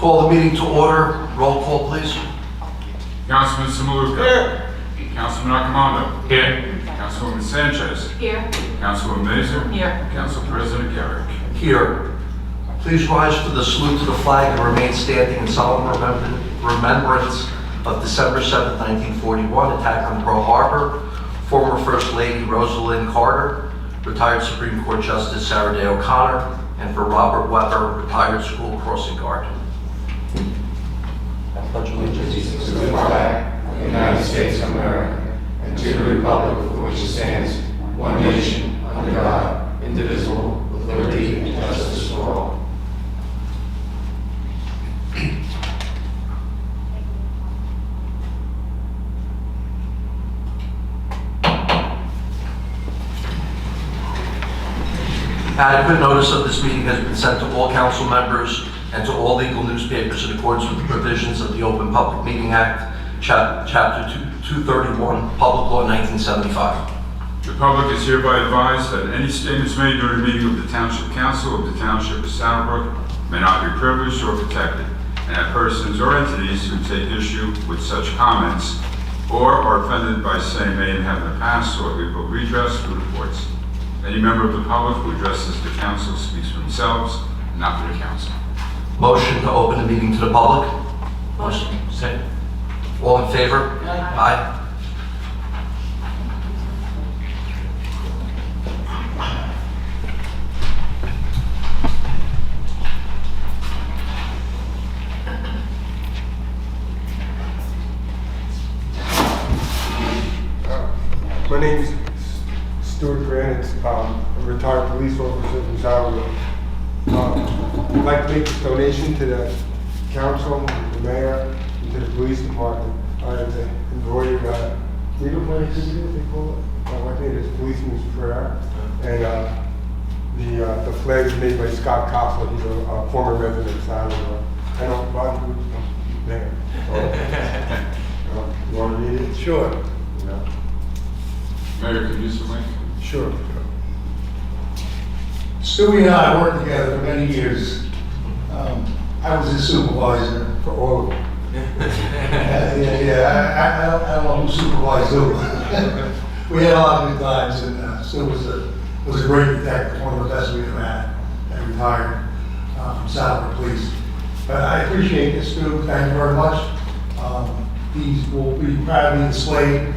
Call the meeting to order. Roll call, please. Councilman Samaluka. Here. Councilman Arcamando. Here. Councilwoman Sanchez. Here. Councilwoman Mazer. Here. Council President Garrick. Here. Please rise for the salute to the flag and remain standing in solemn remembrance of December 7, 1941, attack on Pearl Harbor. Former First Lady Rosalind Carter, retired Supreme Court Justice Sarah Day O'Connor, and for Robert Weber, retired school crossing guard. I pledge allegiance To the flag of the United States of America and to the republic for which it stands, one nation, under God, indivisible, with liberty and justice for all. Adequate notice of this meeting has been sent to all council members and to all legal newspapers in accordance with the provisions of the Open Public Meeting Act, Chapter 231, Public Law 1975. The public is hereby advised that any statements made during a meeting of the Township Council of the Township of Saddlebrook may not be privileged or protected, and that persons or entities who take issue with such comments or are offended by same may and have in the past sought legal redress through the courts. Any member of the public who addresses the council speaks for themselves, not for the council. Motion to open the meeting to the public. Motion. Second. All in favor? Aye. My name is Stuart Grant. I'm a retired police officer from Saddlebrook. I'd like to make this donation to the council, the mayor, and to the police department. I have embroidered freedom flags, is what they call it. I think it's Policeman's Prayer. And the flag is made by Scott Koffler. He's a former resident of Saddlebrook. I don't bother with the mayor. You want to read it? Sure. Yeah. Mayor, could you use the mic? Sure. Stewie and I worked together for many years. I was his supervisor for all of them. I don't know who supervised who. We had a lot of good times, and Stu was a great detective, one of the best we ever had, and retired from Saddlebrook Police. But I appreciate this, Stu. Thank you very much. These will be proudly displayed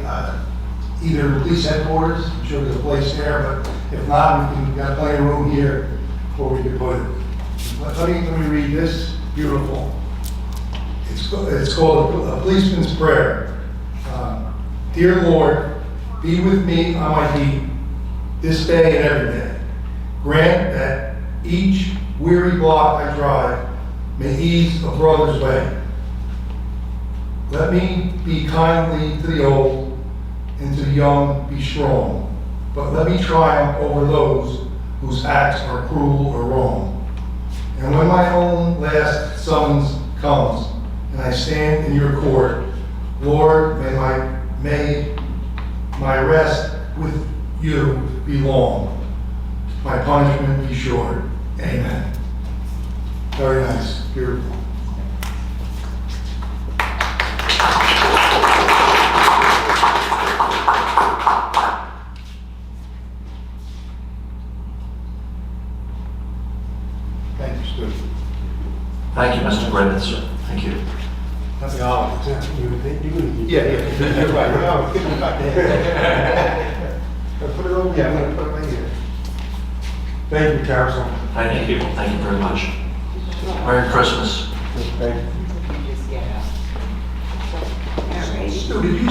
either in police headquarters. I'm sure there's a place there, but if not, we've got plenty of room here where we can put it. Let me read this. Beautiful. It's called a Policeman's Prayer. Dear Lord, be with me on my feet this day and every day. Grant that each weary block I drive may ease a brother's way. Let me be kindly to the old, and to the young be strong. But let me triumph over those whose acts are cruel or wrong. And when my own last summons comes, and I stand in your court, Lord, may my rest with you be long, my punishment be short. Amen. Very nice, beautiful. Thank you, Mr. Greenitz. Thank you. That's the all. Yeah. You're right. No, get it back there. Put it over. Yeah, I'm gonna put it right here. Thank you, council. Thank you. Thank you very much. Merry Christmas. Thank you. Stu, did you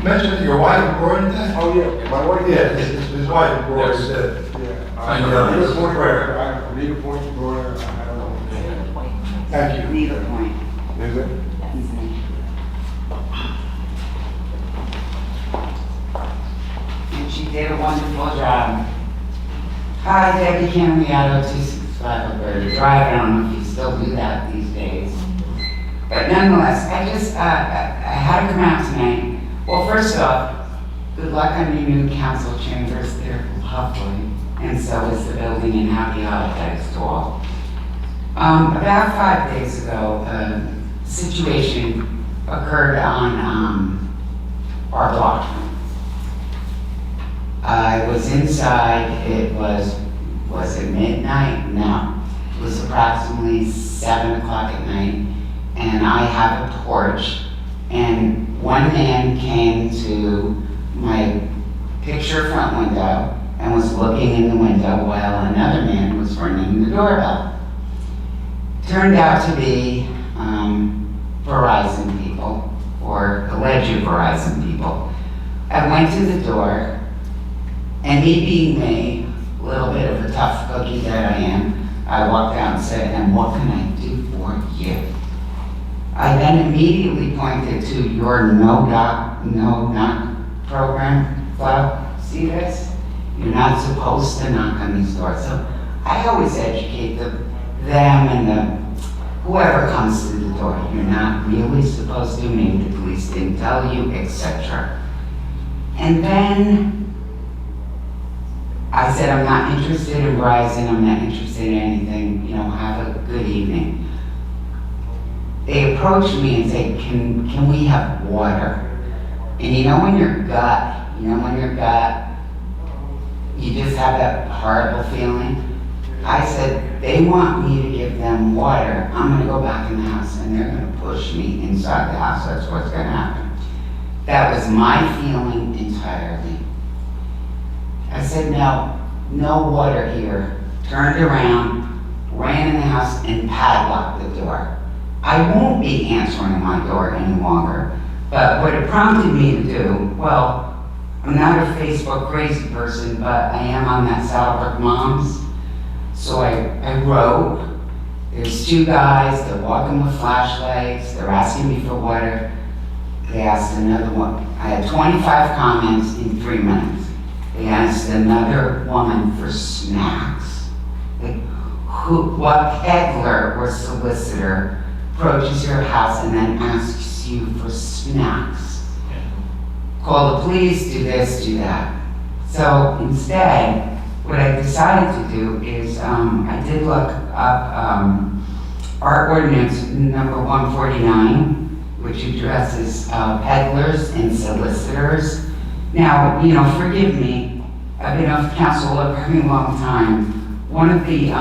mention that your wife embroidered that? Oh, yeah, my wife. Yeah, his wife embroidered that. Yeah. Thank you. I need a point prayer. I need a point prayer. I don't know. Thank you. Neither point. Is it? And she did a wonderful job. Hi, Debbie Cambiato, 265 Alberta Drive. I don't know if you still do that these days. But nonetheless, I had to come out tonight. Well, first off, good luck on your new council chambers. They're lovely. And so is the building, and happy holidays to all. About 5 days ago, a situation occurred on our block. I was inside, it was it midnight? No. It was approximately 7 o'clock at night, and I have a torch, and one man came to my picture front window and was looking in the window while another man was ringing the doorbell. Turned out to be Verizon people, or alleged Verizon people. I went to the door, and me being me, a little bit of a tough cookie that I am, I walked out and said, "And what can I do for you?" I then immediately pointed to your no knock program. Well, see this? You're not supposed to knock on these doors. So I always educate them and whoever comes to the door. You're not really supposed to, maybe the police didn't tell you, etc. And then I said, "I'm not interested in Verizon, I'm not interested in anything, have a good evening." They approached me and said, can we have water? And when your gut, you just have that horrible feeling. I said, they want me to give them water. I'm gonna go back in the house and they're gonna push me inside the house. That's what's gonna happen. That was my feeling entirely. I said, no water here. Turned around, ran in the house and padlocked the door. I won't be answering my door any longer. But what it prompted me to do, well, I'm not a Facebook crazy person, but I am on that Saddlebrook Moms. So I wrote, there's 2 guys, they're walking with flashlights, they're asking me for water. They asked another one. I had 25 comments in 3 minutes. They asked another woman for snacks. What peddler or solicitor approaches your house and then asks you for snacks? Call the police, do this, do that. So instead, what I decided to do is I did look up our ordinance number 149, which addresses peddlers and solicitors. Now, forgive me, I've been off council a very long time. One of the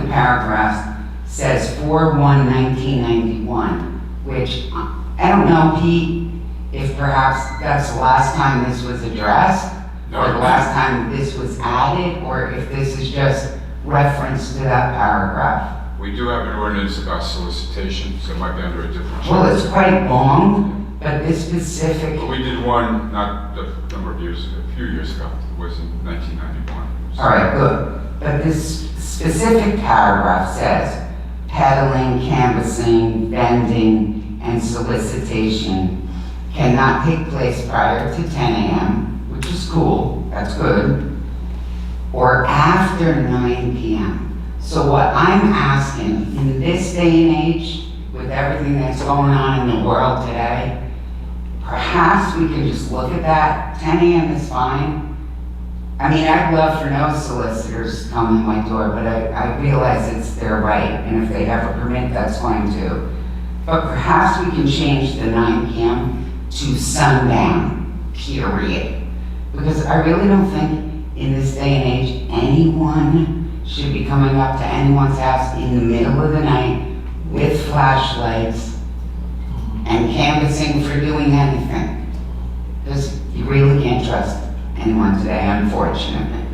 paragraphs says 4/1/1991, which I don't know, Pete, if perhaps that's the last time this was addressed, or the last time this was added, or if this is just reference to that paragraph. We do have an ordinance about solicitation, so it might be under a different chapter. Well, it's quite long, but this specific, But we did one, not a number of years ago, a few years ago. It was in 1991. all right, good. But this specific paragraph says, peddling, canvassing, vending, and solicitation cannot take place prior to 10 a.m., which is cool, that's good, or after 9 p.m. So what I'm asking, in this day and age, with everything that's going on in the world today, perhaps we can just look at that. 10 a.m. is fine. I mean, I'd love for no solicitors to come in my door, but I realize it's their right, and if they have a permit, that's fine too. But perhaps we can change the 9 p.m. to sundown, period. Because I really don't think in this day and age, anyone should be coming up to anyone's house in the middle of the night with flashlights and canvassing for doing anything. Because you really can't trust anyone today, unfortunately.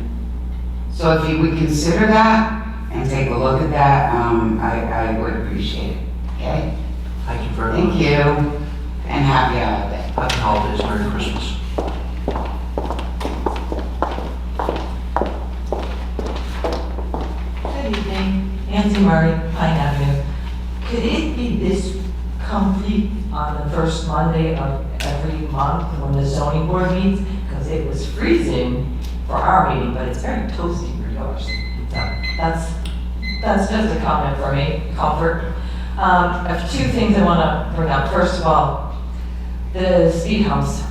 So if you would consider that and take a look at that, I would appreciate it, okay? Thank you very much. Thank you, and happy holiday. Happy holidays, Merry Christmas. Good evening, Nancy Murray, Pine Avenue. Could it be this complete on the first Monday of every month when the zoning board meets? Because it was freezing for our meeting, but it's very toasty for yours. So that's just a comment for me, comfort. I have 2 things I want to bring up. First of all, the speed humps.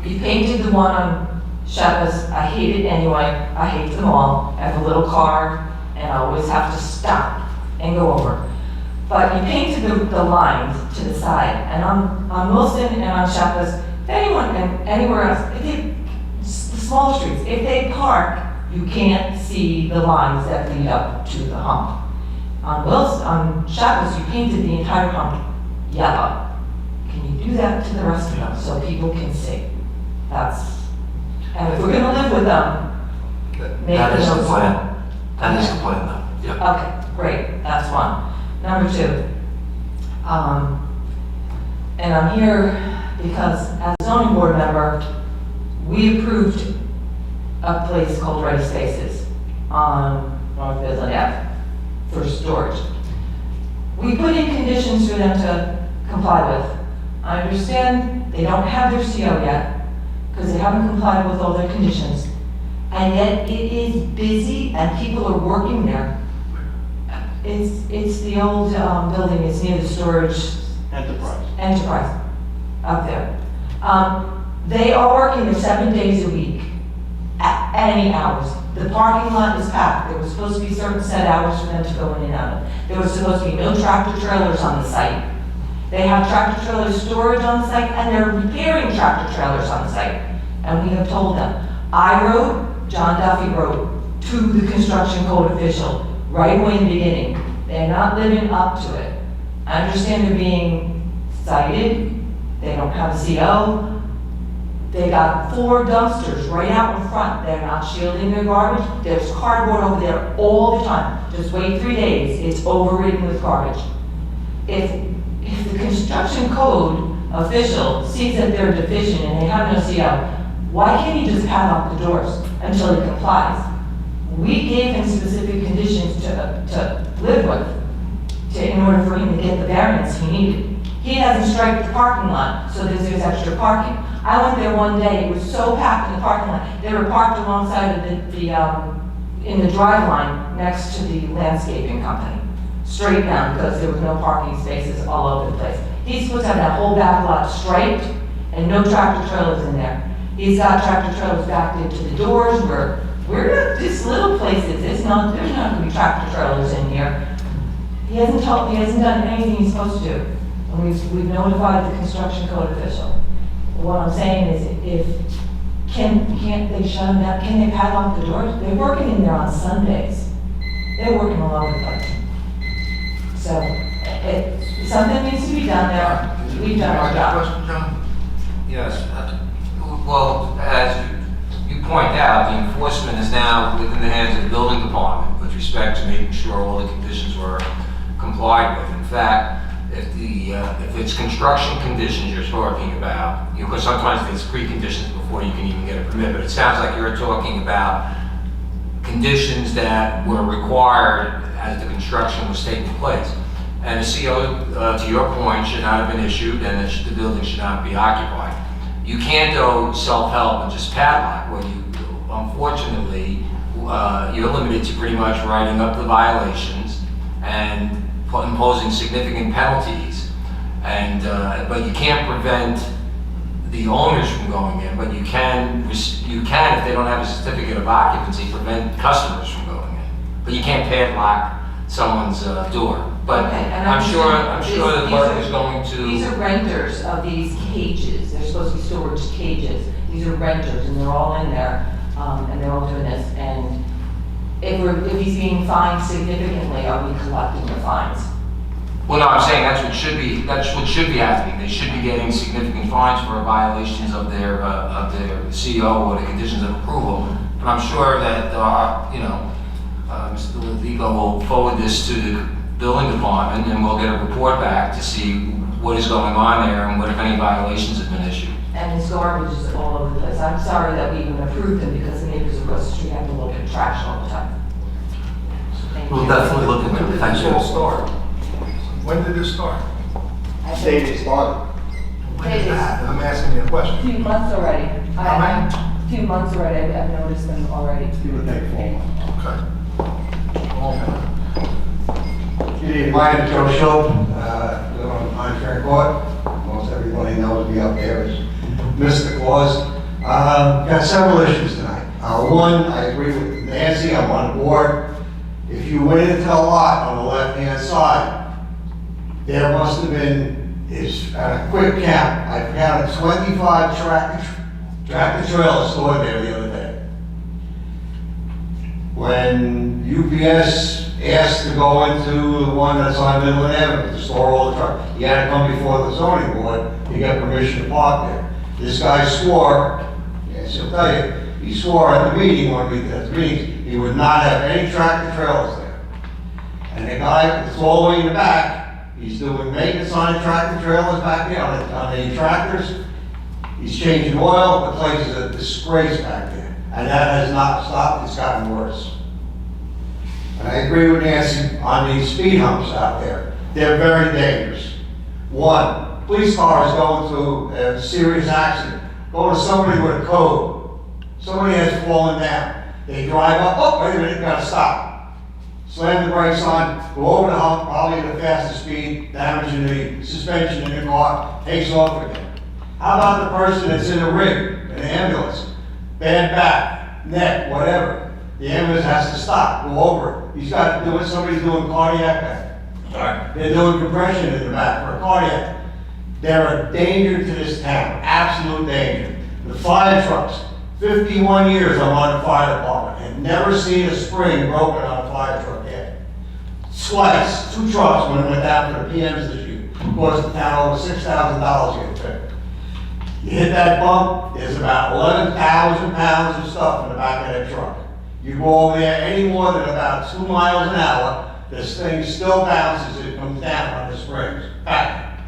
You painted the one on Shabbos. I hate it anyway. I hate them all. I have a little car, and and I always have to stop and go over. But you painted the lines to the side, and on Wilson and on Chapas, anyone and anywhere else, the small streets, if they park, you can't see the lines that lead up to the hump. On Wilson, on Chapas, you painted the entire hump yellow. Can you do that to the rest of them so people can see? And if we're gonna live with them, make That is them the plan. noticeable. That is the plan, though. Yeah. Okay, great, that's one. Number two, and I'm here because as a zoning board member, we approved a place called Ready Spaces on North Midland Ave for storage. We put in conditions for them to comply with. I understand they don't have their CO yet, because they haven't complied with all their conditions, and yet it is busy and people are working there. It's the old building, it's near the storage enterprise up there. They are working there 7 days a week, at any hours. The parking lot is packed. There was supposed to be certain set hours for them to go in and out of. There was supposed to be no tractor trailers on the site. They have tractor trailer storage on the site, and they're repairing tractor trailers on the site. And we have told them. John Duffy wrote to the construction code official right away in the beginning. They're not living up to it. I understand they're being cited. They don't have a CO. They got 4 dumpsters right out in front. They're not shielding their garbage. There's cardboard over there all the time. Just wait 3 days. It's overridden with garbage. If the construction code official sees that they're deficient and they have no CO, why can't he just padlock the doors until he complies? We gave him specific conditions to live with in order for him to get the variance he needed. He hasn't striped the parking lot, so there's extra parking. I went there one day, it was so packed in the parking lot. They were parked alongside of in the drive line next to the landscaping company, straight down, because there was no parking spaces all over the place. He's supposed to have that whole back lot striped and no tractor trailers in there. He's got tractor trailers backed into the doors where this little place is, there's not gonna be tractor trailers in here. He hasn't done anything he's supposed to do. And we've notified the construction code official. What I'm saying is can't they shut them down? Can they padlock the doors? They're working in there on Sundays. They're working all over the place. So, something needs to be done there. We've done our job. Question, John? Yes. Well, as you point out, the enforcement is now within the hands of the building department with respect to making sure all the conditions were complied with. In fact, if it's construction conditions you're talking about, because sometimes there's preconditions before you can even get a permit, but it sounds like you're talking about conditions that were required as the construction was taking place. And the CO, to your point, should not have been issued, and the building should not be occupied. You can't go self-help and just padlock. Well, unfortunately, you're limited to pretty much writing up the violations and imposing significant penalties. But you can't prevent the owners from going in, but you can, if they don't have a certificate of occupancy, prevent customers from going in. But you can't padlock someone's door. But Okay, and I'm sure the clerk is going to. These are renters of these cages. They're supposed to be storage cages. These are renters, and they're all in there, and they're all doing this. And if he's being fined significantly, are we collecting the fines? Well, no, I'm saying that's what should be happening. They should be getting significant fines for violations of their CO or the conditions of approval. And I'm sure that Mr. Levigo will forward this to the building department, and we'll get a report back to see what is going on there and what, if any, violations have been issued. And his garbage is all over the place. I'm sorry that we even approved them because the neighbors across the street have to look at trash all the time. Thank We'll you. definitely look into When it. did Thank this you. all start? When did this start? State is started. When is that? I'm asking you a question. Few months already. How many? Few months already, I've noticed them already. Give or take 4 months. Okay. Long time. Good evening, my name is Joe Schultz, live on Pine Court. Most everybody knows me up there as Mr. Claus. Got several issues tonight. One, I agree with Nancy, I'm on board. If you went into the lot on the left-hand side, there must have been, at a quick count, I counted 25 tractor trailers stored there the other day. When UPS asked to go into the one that's on Midland Avenue to store all the trucks, he had to come before the zoning board to get permission to park there. This guy swore, yes, he'll tell you, he swore at the meeting, when we did the meetings, he would not have any tractor trailers there. And the guy that's all the way in the back, he's doing maintenance on the tractor trailers back there, on the tractors. He's changing oil, the place is a disgrace back there. And that has not stopped, it's gotten worse. And I agree with Nancy on these speed humps out there. They're very dangerous. One, police car is going through a serious accident, going to somebody with a code. Somebody has fallen down. They drive up, oh, wait a minute, gotta stop. Slam the brakes on, go over the hump, probably at the fastest speed, damaging the suspension in the car, takes off again. How about the person that's in a rig, in an ambulance? Bad back, neck, whatever. The ambulance has to stop, go over it. He's got to do it, somebody's doing cardiac back. They're doing compression in the back for a cardiac. They're a danger to this town, absolute danger. The fire trucks, 51 years I'm on the fire department, and never seen a spring broken on a fire truck yet. Twice, 2 trucks when it went down for the PMs this year. Cost the town over $6,000 to get fixed. You hit that bump, there's about 11,000 pounds of stuff in the back of that truck. You go over there any more than about 2 miles an hour, this thing still bounces as it comes down on the springs. Back.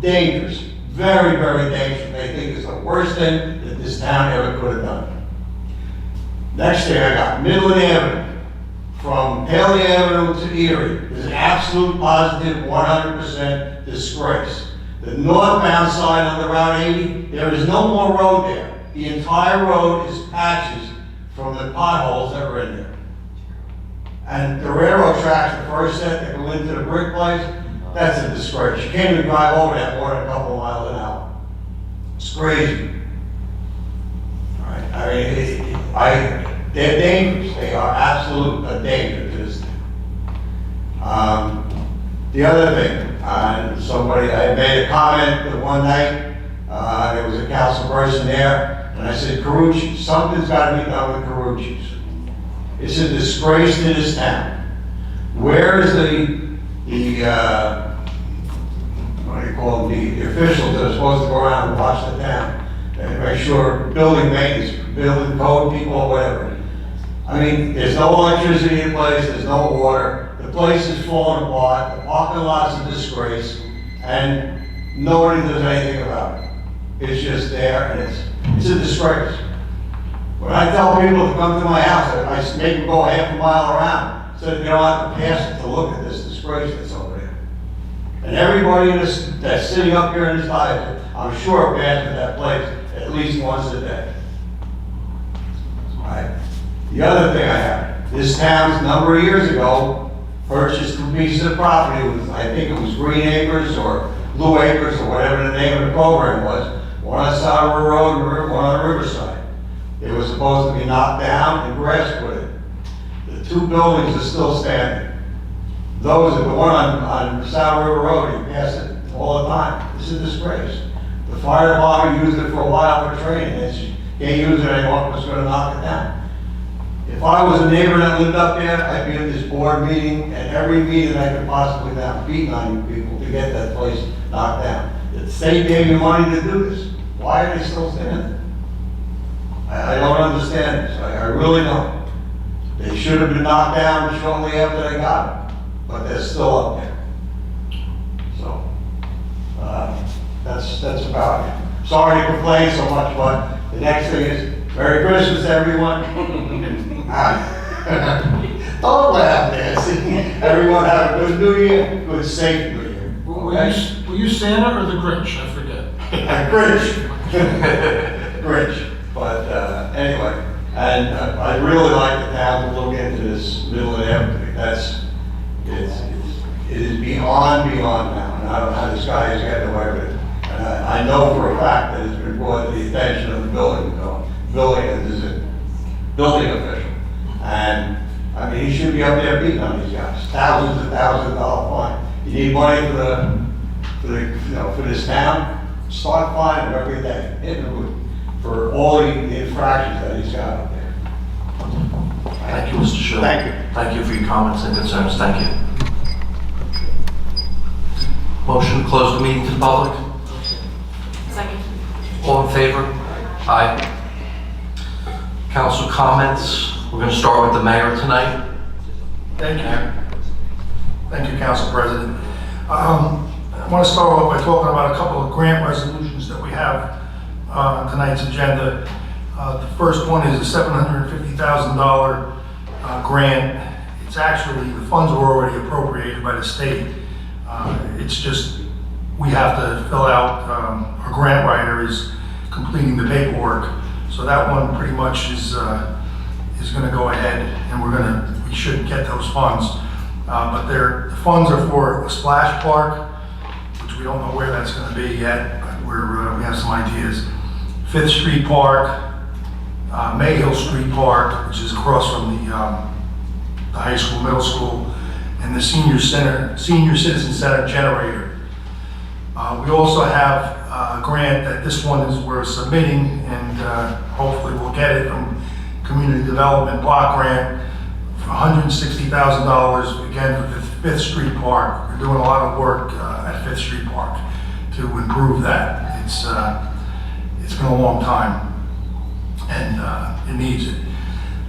Dangerous. Very, very dangerous. They think it's the worst thing that this town ever could have done. Next thing I got, Midland Avenue. From Haley Avenue to Erie is an absolute positive 100% disgrace. The northbound side on the Route 80, there is no more road there. The entire road is patches from the potholes that were in there. And the railroad tracks, the first set that go into the brick place, that's a disgrace. You can't even drive over that more than a couple of miles an hour. It's crazy. All right. I mean, they're dangerous. They are absolute a danger to this thing. The other thing, I made a comment one night, there was a council person there, and I said, Carucci, something's got to be done with Carucci's. It's a disgrace to this town. Where is what do you call them, the officials that are supposed to go around and watch the town and make sure building maintenance, building code people or whatever. I mean, there's no electricity in place, there's no water, the place is falling apart, the parking lot's a disgrace, and nobody does anything about it. It's just there, and it's a disgrace. When I tell people to come to my house, I make them go half a mile around, so that they don't have to pass it to look at this disgrace that's over there. And everybody that's sitting up here in this diocese, I'm sure passes that place at least once a day. Right? The other thing I have, this town, a number of years ago, purchased 2 pieces of property with, I think it was Green Acres or Blue Acres or whatever the name of the program was, one on Souter Road and one on the Riverside. It was supposed to be knocked down and grass put in. The 2 buildings are still standing. Those are the one on South River Road, you pass it all the time. This is a disgrace. The fire department used it for a while for training, and can't use it anymore because it's going to knock it down. If I was a neighbor that lived up there, I'd be at this board meeting, and every meeting I could possibly down, beating on you people to get that place knocked down. The state gave you money to do this. Why are they still standing? I don't understand this. I really don't. They should have been knocked down shortly after they got it, but they're still up there. So, that's about it. Sorry to complain so much, but the next thing is Merry Christmas, everyone. Don't laugh, Nancy. Everyone have a good New Year, good safe New Year. Were you Santa or the Grinch? I forget. Grinch. But anyway, and I'd really like the town to look into this Midland Avenue. It is beyond now, and I don't know how this guy is getting away with it. And I know for a fact that it's been brought to the attention of the building official. And I mean, he should be up there beating on these guys, thousands and thousands of dollar fine. You need money for this town, start fining him every day, hitting him for all the infractions that he's got up there. Thank you, Mr. Schill. Thank you. Thank you for your comments and concerns. Thank you. Motion to close the meeting to the public? Second. All in favor? Aye. Council comments. We're going to start with the mayor tonight. Thank you. Thank you, Council President. I want to start off by talking about a couple of grant resolutions that we have on tonight's agenda. The first one is a $750,000 grant. It's actually, the funds were already appropriated by the state. It's just, we have to fill out, our grant writer is completing the paperwork. So that one pretty much is going to go ahead, and we should get those funds. But the funds are for a splash park, which we don't know where that's going to be yet, but we have some ideas. 5th Street Park, Mayhill Street Park, which is across from the high school, middle school, and the senior citizen center generator. We also have a grant that we're submitting, and hopefully we'll get it from Community Development Block Grant for $160,000, again, for the 5th Street Park. We're doing a lot of work at 5th Street Park to improve that. It's been a long time, and it needs it.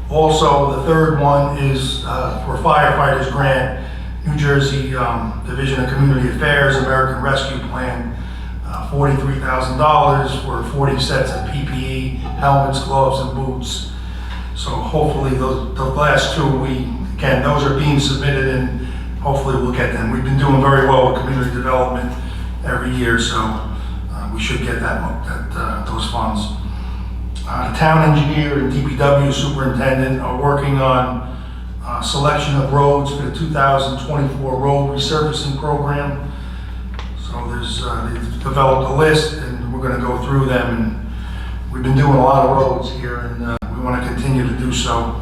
Also, the third one is for firefighters grant, New Jersey Division of Community Affairs, American Rescue Plan, $43,000 for 40 sets of PPE, helmets, gloves, and boots. So hopefully the last two, those are being submitted, and hopefully we'll get them. We've been doing very well with community development every year, so we should get those funds. The town engineer and DPW superintendent are working on selection of roads for the 2024 road resurfacing program. So they've developed a list, and we're going to go through them. And we've been doing a lot of roads here, and we want to continue to do so.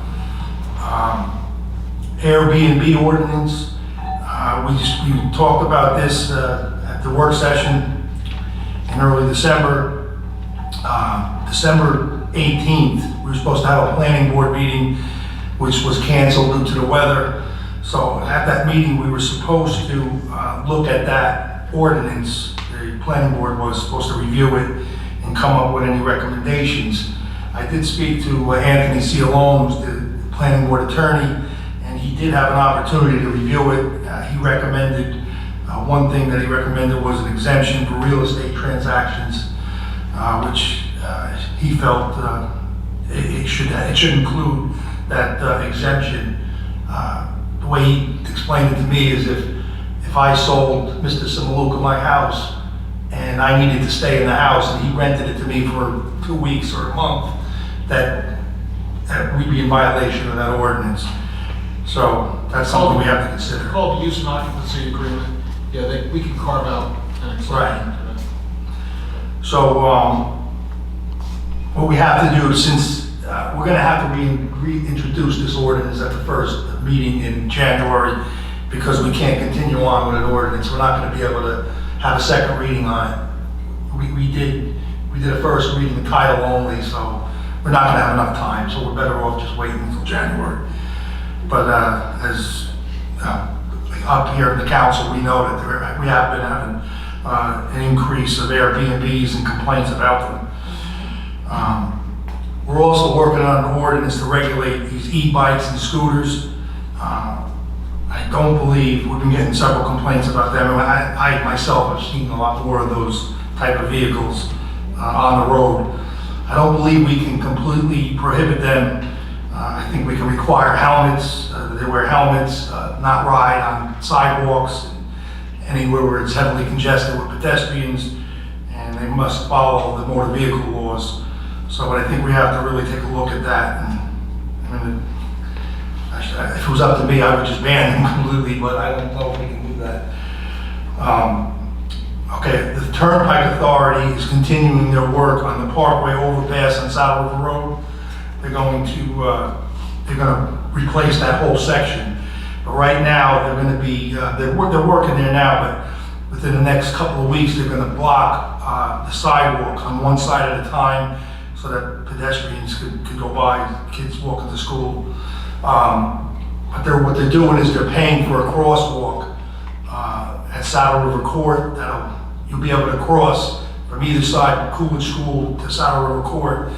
Airbnb ordinance. We talked about this at the work session in early December. December 18th, we were supposed to have a planning board meeting, which was canceled due to the weather. So at that meeting, we were supposed to look at that ordinance. The planning board was supposed to review it and come up with any recommendations. I did speak to Anthony Cialone, who's the planning board attorney, and he did have an opportunity to review it. He recommended, one thing that he recommended was an exemption for real estate transactions, which he felt it should include that exemption. The way he explained it to me is if I sold Mr. Samaluka my house and I needed to stay in the house and he rented it to me for 2 weeks or a month, that we'd be in violation of that ordinance. So that's something we have to consider. Called the use and occupancy agreement. Yeah, we can carve out an exception. Right. So, what we have to do, since we're going to have to reintroduce this ordinance at the first meeting in January, because we can't continue on with an ordinance. We're not going to be able to have a second reading on it. We did a first reading, the title only, so we're not going to have enough time. So we're better off just waiting until January. But as up here in the council, we know that we have been having an increase of Airbnbs and complaints about them. We're also working on an ordinance to regulate these e-bikes and scooters. I don't believe, we've been getting several complaints about them. I myself have seen a lot more of those type of vehicles on the road. I don't believe we can completely prohibit them. I think we can require helmets, they wear helmets, not ride on sidewalks, anywhere where it's heavily congested with pedestrians, and they must follow the motor vehicle laws. So I think we have to really take a look at that. And if it was up to me, I would just ban them completely, but I don't know if we can do that. Okay, the Turnpike Authority is continuing their work on the Parkway overpass on Saddle River Road. They're going to they're gonna replace that whole section. But right now, they're gonna be, they're working there now, but within the next couple of weeks, they're gonna block the sidewalk on one side at a time so that pedestrians could go by, kids walking to school. But what they're doing is they're paying for a crosswalk at Saddle River Court. You'll be able to cross from either side, Coolidge School to Saddle River Court,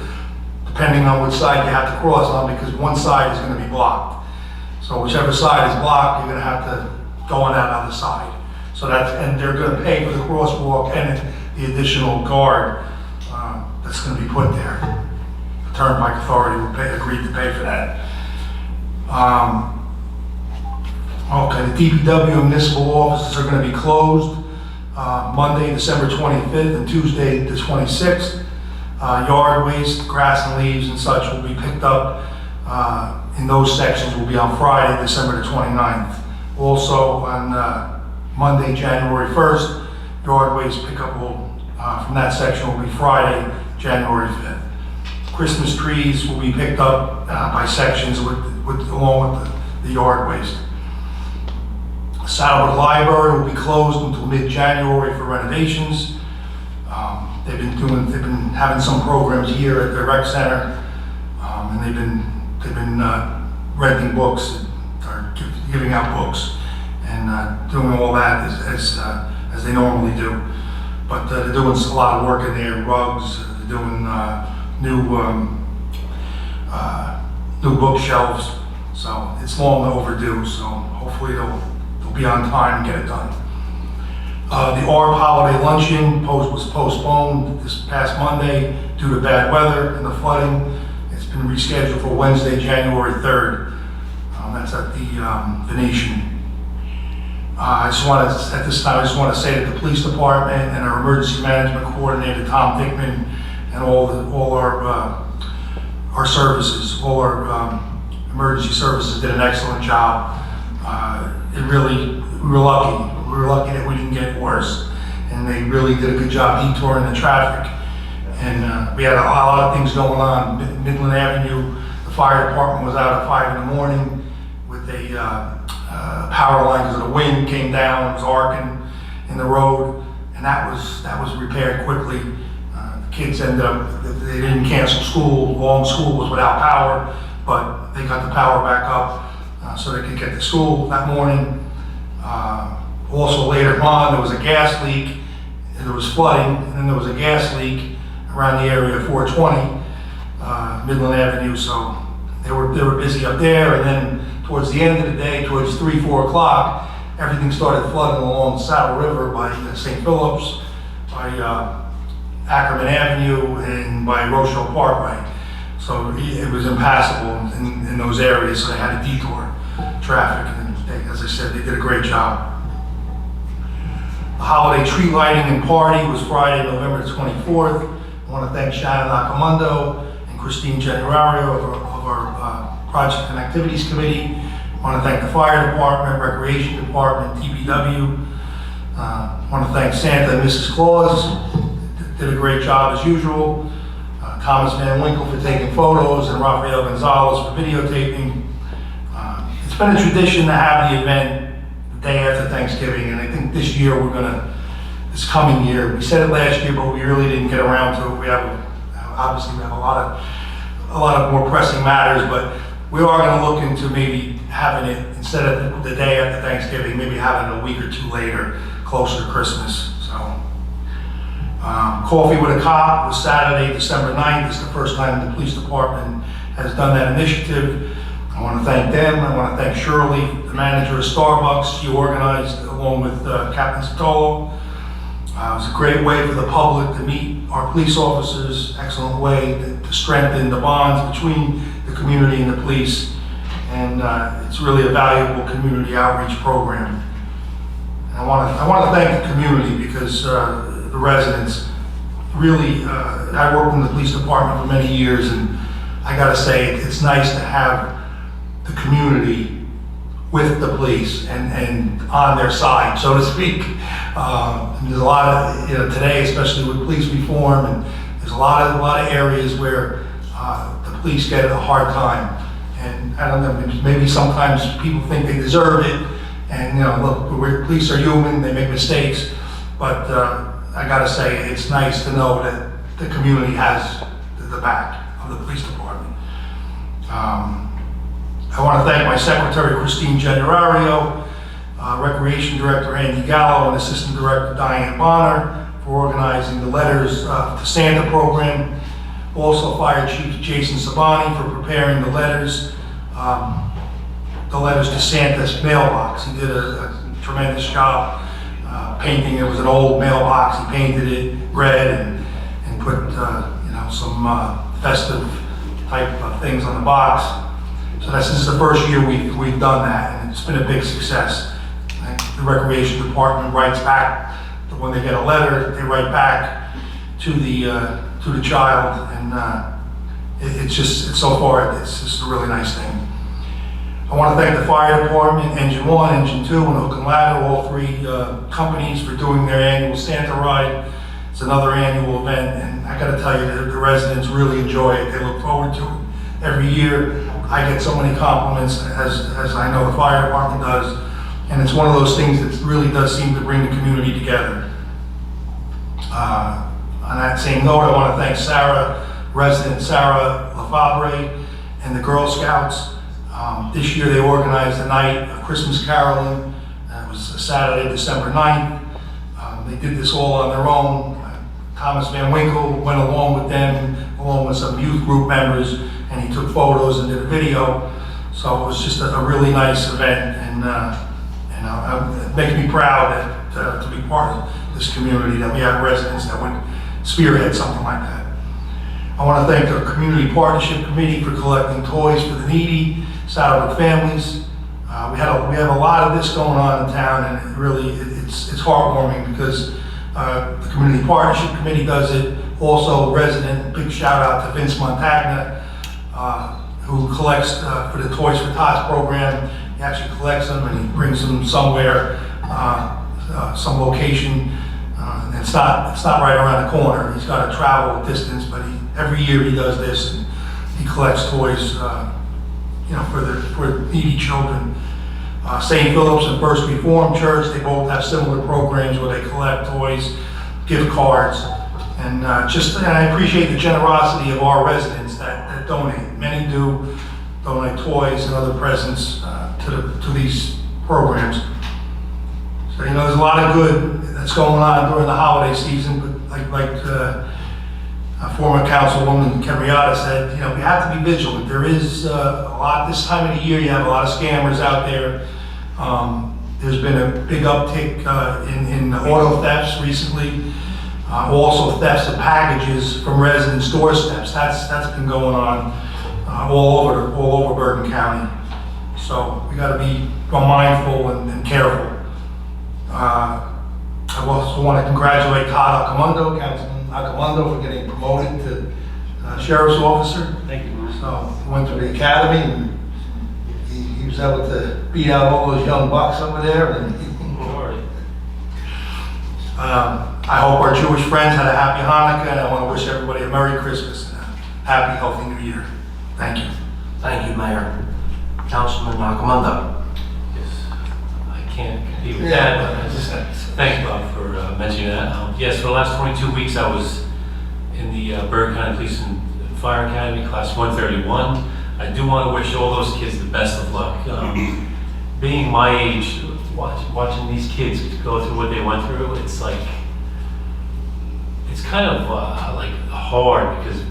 depending on which side you have to cross on, because one side is going to be blocked. So whichever side is blocked, you're going to have to go on that other side. So and they're going to pay for the crosswalk and the additional guard that's going to be put there. The Turnpike Authority will agreed to pay for that. Okay, the DPW and municipal offices are going to be closed Monday, December 25th and Tuesday, the 26th. Yard waste, grass and leaves and such will be picked up in those sections will be on Friday, December the 29th. Also on Monday, January 1st, yard waste pickup from that section will be Friday, January 5th. Christmas trees will be picked up by sections along with the yard waste. Saddlebrook Library will be closed until mid-January for renovations. They've been having some programs here at the rec center, and they've been renting books, or giving out books, and doing all that as they normally do. But they're doing a lot of work in there, rugs. They're doing new bookshelves. So it's long overdue. So hopefully they'll be on time and get it done. The ARB holiday luncheon was postponed this past Monday due to bad weather and the flooding. It's been rescheduled for Wednesday, January 3rd. That's at the Venetian. At this time, I just want to say that the police department and our emergency management coordinator, Tom Dickman, and all our services, all our emergency services did an excellent job. We were lucky. We were lucky that we didn't get worse, and they really did a good job detouring the traffic. And we had a lot of things going on. Midland Avenue, the fire department was out at 5 in the morning with a power line because the wind came down. It was arcing in the road, and that was repaired quickly. The kids ended up, they didn't cancel school. Long school was without power, but they got the power back up so they could get to school that morning. Also later on, there was a gas leak, and there was flooding, and then there was a gas leak around the area of 420 Midland Avenue. So they were busy up there, and then towards the end of the day, towards 3-4 o'clock, everything started flooding along Saddle River by St. Phillips, by Ackerman Avenue, and by Rochelle Parkway. So it was impassable in those areas, so they had to detour traffic. And as I said, they did a great job. The holiday tree lighting and party was Friday, November 24th. I want to thank Shannon Nakamundo and Christine Generario of our Project and Activities Committee. I want to thank the Fire Department, Recreation Department, DPW. I want to thank Santa and Mrs. Claus. Did a great job as usual. Thomas Van Winkle for taking photos, and Rafael Gonzalez for videotaping. It's been a tradition to have the event the day after Thanksgiving, and I think this year this coming year, we said it last year, but we really didn't get around to it. Obviously we have a lot of more pressing matters, but we are going to look into maybe having it, instead of the day after Thanksgiving, maybe having it a week or two later, closer to Christmas. So, Coffee with a Cop was Saturday, December 9th. It's the first time the police department has done that initiative. I want to thank them. I want to thank Shirley, the manager of Starbucks. She organized along with Captain Sotolo. It was a great way for the public to meet our police officers, excellent way to strengthen the bonds between the community and the police. And it's really a valuable community outreach program. And I want to thank the community because the residents really, I worked in the police department for many years, and I got to say, it's nice to have the community with the police and on their side, so to speak. There's a lot of, today, especially with police reform, and there's a lot of areas where the police get a hard time. And I don't know, maybe sometimes people think they deserve it, and, you know, look, police are human, they make mistakes, but I gotta say, it's nice to know that the community has the back of the police department. I want to thank my secretary, Christine Generario, Recreation Director Andy Gallo, and Assistant Director Diane Bonner for organizing the Letters to Santa program. Also, Fire Chief Jason Sabani for preparing the letters to Santa's mailbox. He did a tremendous job painting. It was an old mailbox. He painted it red and put you know, some festive type of things on the box. So this is the first year we've done that, and it's been a big success. And the Recreation Department writes back, when they get a letter, they write back to the child, and it's so far, it's just a really nice thing. I want to thank the fire department, Engine 1, Engine 2, and Hook and Ladder, all three companies for doing their annual Santa ride. It's another annual event, and I got to tell you, the residents really enjoy it. They look forward to it every year. I get so many compliments, as I know the fire department does, and it's one of those things that really does seem to bring the community together. On that same note, I want to thank resident Sarah LaFabre and the Girl Scouts. This year they organized a night of Christmas caroling. It was Saturday, December 9th. They did this all on their own. Thomas Van Winkle went along with them, along with some youth group members, and he took photos and did a video. So it was just a really nice event, and it makes me proud to be part of this community, that we have residents that would spearhead something like that. I want to thank the Community Partnership Committee for collecting toys for the needy, Saddlebrook families. We have a lot of this going on in town, and it's heartwarming because the Community Partnership Committee does it. Also, big shout out to Vince Montagna, who collects for the Toys for Tots program. He actually collects them and he brings them somewhere, some location. It's not right around the corner. He's got to travel a distance, but every year he does this, and he collects toys, you know, for needy children. St. Philip's and First Reformed Church, they both have similar programs where they collect toys, gift cards, and I appreciate the generosity of our residents that donate. Many do donate toys and other presents to these programs. So, you know, there's a lot of good that's going on during the holiday season, but like former Councilwoman Kenriata said, you know, we have to be vigilant. There is a lot, this time of the year, you have a lot of scammers out there. There's been a big uptick in auto thefts recently. Also thefts of packages from residents' doorsteps. That's been going on all over Bergen County. So we got to be mindful and careful. I also want to congratulate Todd Accomundo, Councilman Accomundo, for getting promoted to Sheriff's Officer. Thank you. So he went to the academy, and he was able to beat out all those young bucks over there. And I hope our Jewish friends had a happy Hanukkah, and I want to wish everybody a Merry Christmas and a happy, healthy New Year. Thank you. Thank you, Mayor. Councilman Accomundo. Yes, I can't compete with that, but I just thank Bob for mentioning that. Yes, for the last 22 weeks I was in the Bergen County Police and Fire Academy, Class 131. I do want to wish all those kids the best of luck. Being my age, watching these kids go through what they went through, it's like, it's kind of like hard because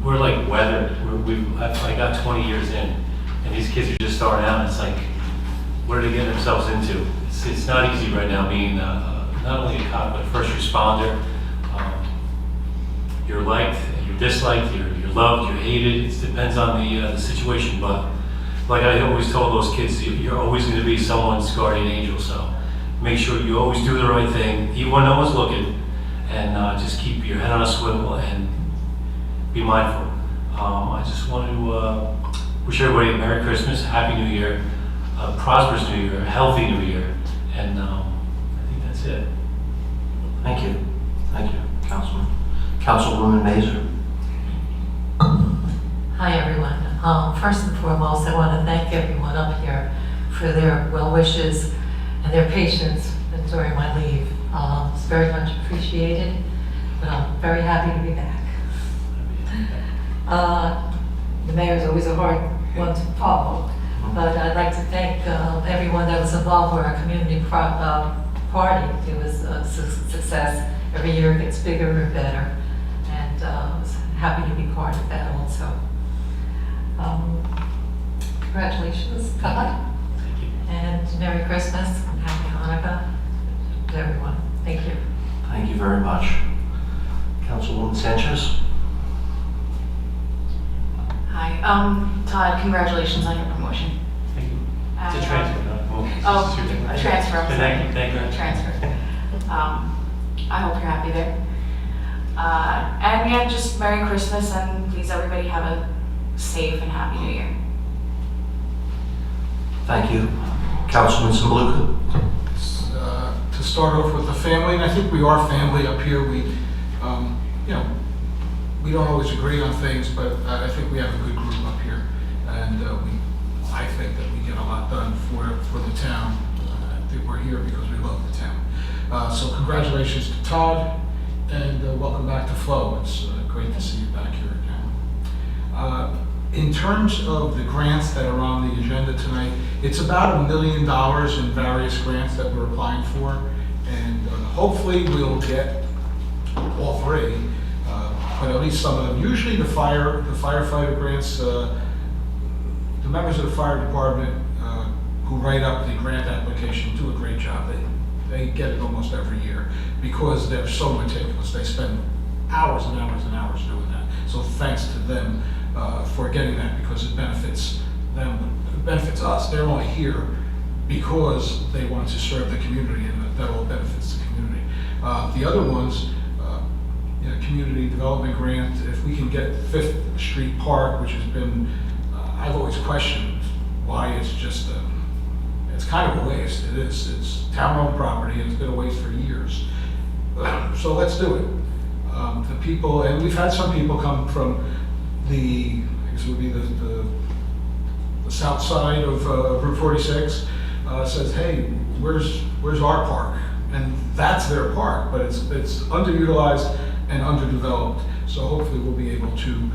we're like weathered. I got 20 years in, and these kids are just starting out, and it's like, what are they getting themselves into? It's not easy right now being not only a cop, but a first responder. You're liked, you're disliked, you're loved, you're hated. It depends on the situation, but like I always told those kids, you're always going to be someone's guardian angel, so make sure you always do the right thing, even when no one's looking, and just keep your head on a swivel and be mindful. I just want to wish everybody a Merry Christmas, Happy New Year, a prosperous New Year, a healthy New Year, and I think that's it. Thank you. Thank you, Councilman. Councilwoman Mazer. Hi, Hi, everyone. First and foremost, I want to thank everyone up here for their well wishes and their patience during my leave. It's very much appreciated, but I'm very happy to be back. The mayor is always a hard one to follow, but I'd like to thank everyone that was involved with our community party. It was a success. Every year it gets bigger and better, and I was happy to be part of that also. Congratulations, Todd, and Merry Christmas and Happy Hanukkah to everyone. Thank you. Thank you very much. Councilwoman Sanchez? Hi, Todd, congratulations on your promotion. Thank you. It's a And, transfer, not a promotion. Oh, a transfer, I'm But sorry. thank you. Transfer. I hope you're happy there. And yeah, just Merry Christmas and please everybody have a safe and happy New Year. Thank you. Councilman Zamaluka? To start off with the family, and I think we are family up here. We, we don't always agree on things, but I think we have a good group up here. And I think that we get a lot done for the town. I think we're here because we love the town. So congratulations to Todd, and welcome back to Flo. It's great to see you back here again. In terms of the grants that are on the agenda tonight, it's about $1 million in various grants that we're applying for, and hopefully we'll get all three, but at least some of them. Usually the firefighter grants, the members of the fire department who write up the grant application do a great job. They get it almost every year because they're so meticulous. They spend hours and hours and hours doing that. So thanks to them for getting that, because it benefits them, it benefits us. They're only here because they want to serve the community, and that all benefits the community. The other ones, community development grant, if we can get 5th Street Park, which has been, I've always questioned why it's just, it's kind of a waste. It is, it's town-owned property, and it's been a waste for years. So let's do it. The people, and we've had some people come from I guess it would be the south side of Route 46, says, hey, where's our park? And that's their park, but it's underutilized and underdeveloped. So hopefully we'll be able to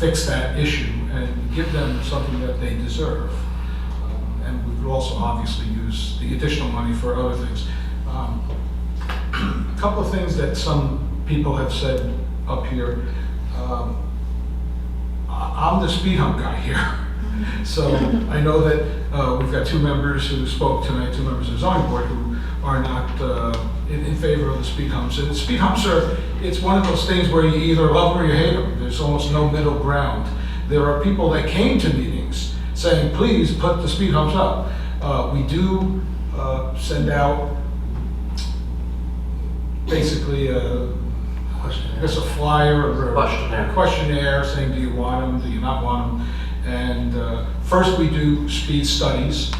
fix that issue and give them something that they deserve. And we could also obviously use the additional money for other things. A couple of things that some people have said up here. I'm the speed hump guy here. So I know that we've got 2 members who spoke tonight, 2 members of the zoning board who are not in favor of the speed humps. And speed humps it's one of those things where you either love them or you hate them. There's almost no middle ground. There are people that came to meetings saying, please put the speed humps up. We do send out basically I guess a flyer or a questionnaire saying, do you want them, do you not want them? And first we do speed studies.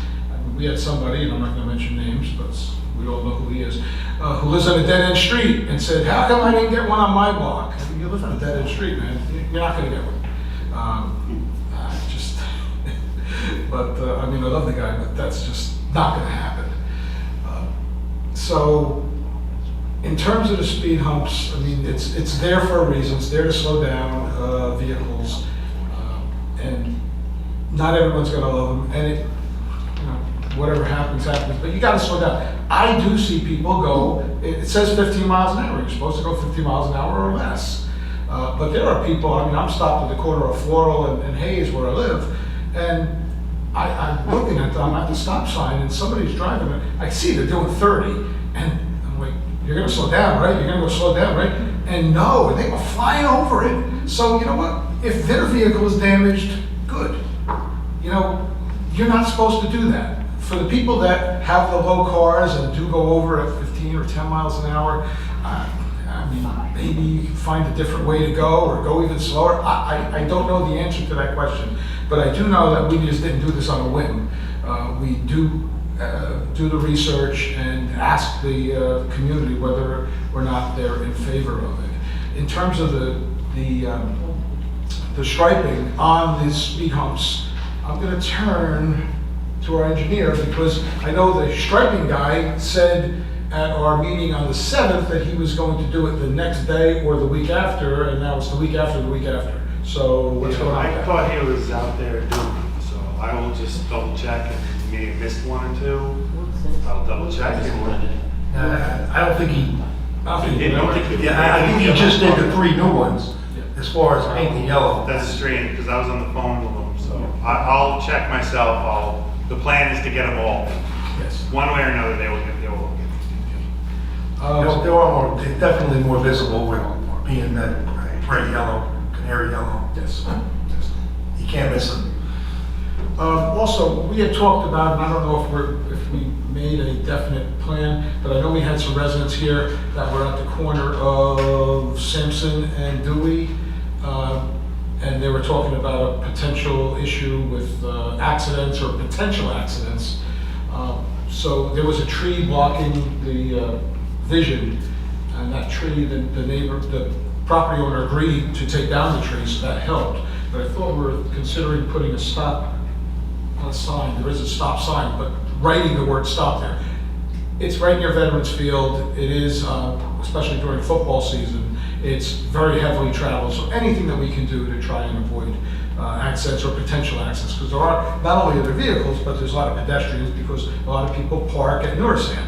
We had somebody, and I'm not going to mention names, but we all know who he is, who lives on a dead-end street and said, how come I didn't get one on my block? I mean, you live on a dead-end street, man. You're not going to get one. But I mean, I love the guy, but that's just not going to happen. So in terms of the speed humps, I mean, it's there for a reason. It's there to slow down vehicles, and not everyone's going to love them. And whatever happens, happens. But you got to slow down. I do see people go. It says 15 miles an hour. You're supposed to go 50 miles an hour or less. But there are people. I mean, I'm stopped at the corner of Floral and Hayes where I live, and I'm looking at them at the stop sign, and somebody's driving. I see they're doing 30, and I'm like, you're going to slow down, right? You're going to go slow down, right? And no, they were flying over it. So you know what? If their vehicle is damaged, good. You're not supposed to do that. For the people that have the low cars and do go over at 15 or 10 miles an hour, I mean, maybe you can find a different way to go or go even slower. I don't know the answer to that question, but I do know that we just didn't do this on a whim. We do the research and ask the community whether or not they're in favor of it. In terms of the the striping on the speed humps, I'm gonna turn to our engineer because I know the striping guy said at our meeting on the 7th that he was going to do it the next day or the week after, and now it's the week after the week after. So what's going on? I thought he was out there doing it, so I will just double check and maybe missed one or two. I'll double check. I don't think he. I think he- Yeah, I think he just did the 3 new ones, as far as painting yellow. That's strange, because I was on the phone with him, so I'll check myself. The plan is to get them all. Yes. One way or another, they will get these details. There are more, they're definitely more visible with being that bright yellow, canary yellow. Yes. You can't miss them. Also, we had talked about, and I don't know if we made a definite plan, but I know we had some residents here that were at the corner of Sampson and Dewey, and they were talking about a potential issue with accidents or potential accidents. So there was a tree blocking the vision, and that tree, the property owner agreed to take down the tree, so that helped. But I thought we were considering putting a stop, not a sign, there is a stop sign, but writing the word stop there. It's right near Veterans Field. It is, especially during football season, it's very heavily traveled. So anything that we can do to try and avoid accidents or potential accidents, because there are not only other vehicles, but there's a lot of pedestrians because a lot of people park at Nurasan.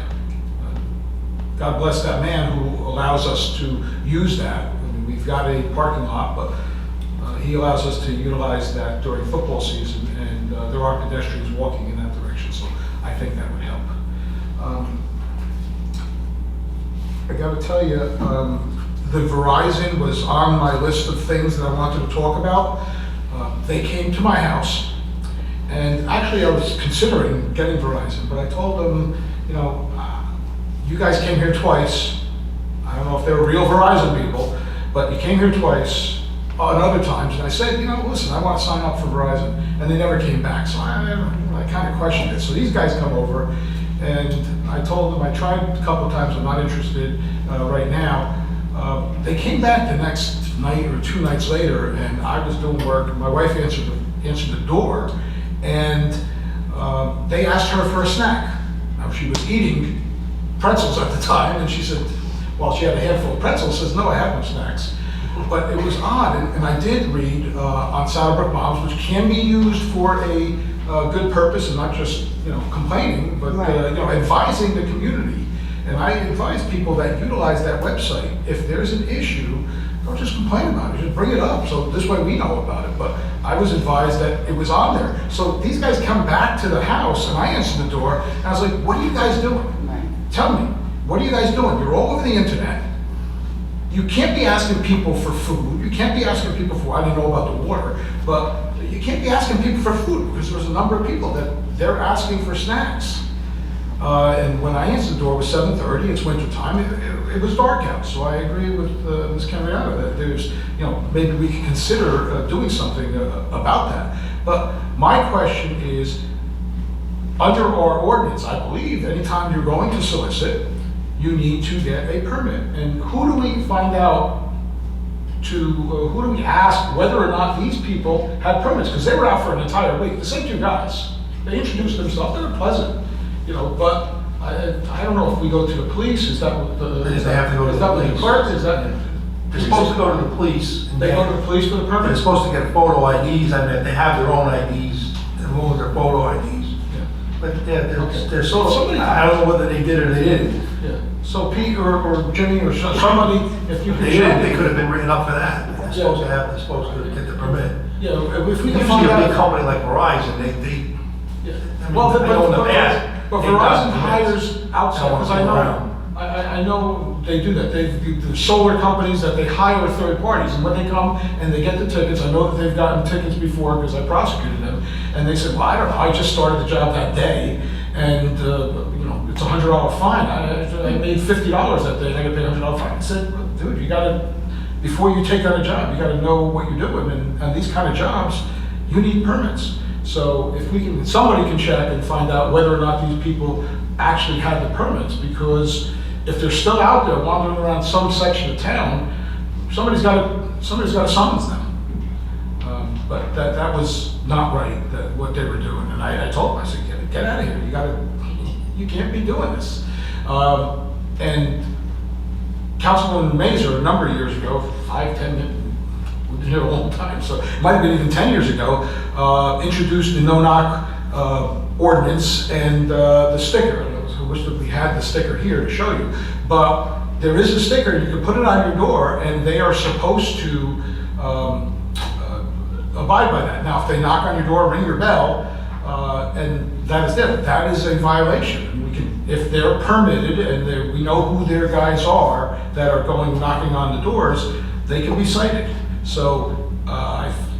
God bless that man who allows us to use that. I mean, we've got a parking lot, but he allows us to utilize that during football season, and there are pedestrians walking in that direction, so I think that would help. I gotta tell you, the Verizon was on my list of things that I wanted to talk about. They came to my house, and actually I was considering getting Verizon, but I told them, you know, you guys came here twice. I don't know if they were real Verizon people, but you came here twice on other times, and I said, you know, listen, I want to sign up for Verizon, and they never came back, so I kind of questioned it. So these guys come over, and I told them I tried a couple of times, I'm not interested right now. They came back the next night or 2 nights later, and I was doing work. My wife answered the door, and they asked her for a snack. Now she was eating pretzels at the time, and she said, well, she had a handful of pretzels, says, no, I have no snacks. But it was odd, and I did read on Saddlebrook Moms, which can be used for a good purpose and not just, you know, complaining, but you know, advising the community. And I advise people that utilize that website, if there's an issue, don't just complain about it, just bring it up, so this way we know about it. But I was advised that it was on there. So these guys come back to the house, and I answered the door, and I was like, what are you guys doing? Tell me, what are you guys doing? You're all over the internet. You can't be asking people for food. You can't be asking people for, I didn't know about the water, but you can't be asking people for food because there's a number of people that they're asking for snacks. And when I answered the door, it was 7:30, it's winter time, it was dark out. So I agree with Ms. Camriano that there's, you know, maybe we can consider doing something about that. But my question is, under our ordinance, I believe anytime you're going to solicit, you need to get a permit. And who do we find out who do we ask whether or not these people had permits? Because they were out for an entire week, the same 2 guys. They introduced themselves, they were pleasant, you know, but I don't know if we go to the police, is that what the... They have to go to the police. Clerk, is that... They're supposed to go to the police. They go to the police for the They're permit? supposed to get photo IDs, I mean, they have their own IDs, they're with their photo IDs. Yeah. But yeah, they're So somebody- I don't know whether they did or they didn't. Yeah. So Pete or Jimmy or somebody, if you could They check. didn't, they could have been written up for that. They're supposed to get the permit. Yeah, if we can Usually find a big out. company like Verizon, they Yeah. I mean, Well, I know in the past, but they've got Verizon permits. hires outside, Don't because I go know, around. I know they do that. The solar companies that they hire third parties, and when they come and they get the tickets, I know that they've gotten tickets before because I prosecuted them, and they said, well, I don't know, I just started the job that day, and, you know, it's a $100 fine. I made $50 that day, and I got paid a $100 fine. I said, well, dude, you gotta, before you take on a job, you gotta know what you're doing, and these kind of jobs, you need permits. So if we can, somebody can check and find out whether or not these people actually had the permits, because if they're still out there wandering around some section of town, somebody's got to summons them. But that was not right, what they were doing. And I told them, I said, get out of here. You can't be doing this. And Councilman Mazer, a number of years ago, 5, 10, we've been here a long time, so it might have been even 10 years ago, introduced the no-knock ordinance and the sticker. I wish that we had the sticker here to show you. But there is a sticker, you can put it on your door, and they are supposed to abide by that. Now, if they knock on your door, ring your bell, and that is it. That is a violation. And we can, if they're permitted and we know who their guys are that are going knocking on the doors, they can be cited. So,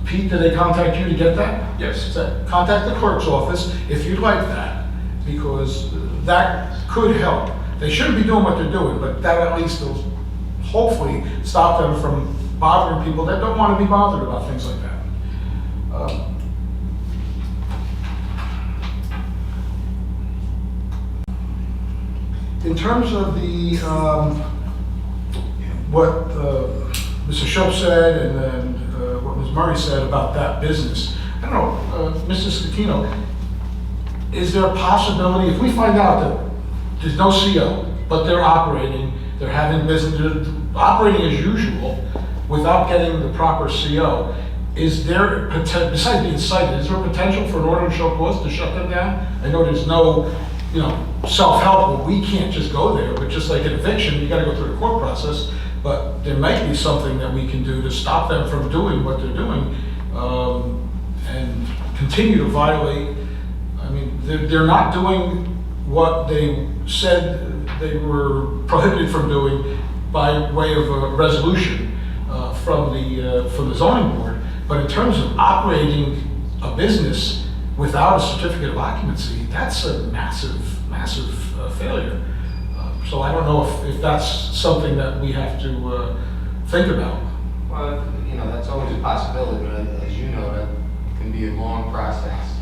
Pete, did they contact you to get that? Yes. Contact the clerk's office if you'd like that, because that could help. They shouldn't be doing what they're doing, but that at least will hopefully stop them from bothering people that don't want to be bothered about things like that. In terms of the what Mr. Shope said and then what Ms. Murray said about that business, I don't know, Mr. Scatino, is there a possibility, if we find out that there's no CO, but they're operating, they're having business, they're operating as usual without getting the proper CO, is there, besides being cited, is there a potential for an order to show cause to shut them down? I know there's no, self-help, well, we can't just go there, but just like an eviction, you gotta go through the court process, but there might be something that we can do to stop them from doing what they're doing, and continue to violate. I mean, they're not doing what they said they were prohibited from doing by way of a resolution from the zoning board. But in terms of operating a business without a certificate of occupancy, that's a massive failure. So I don't know if that's something that we have to think about. Well, that's always a possibility, but as you know, that can be a long process.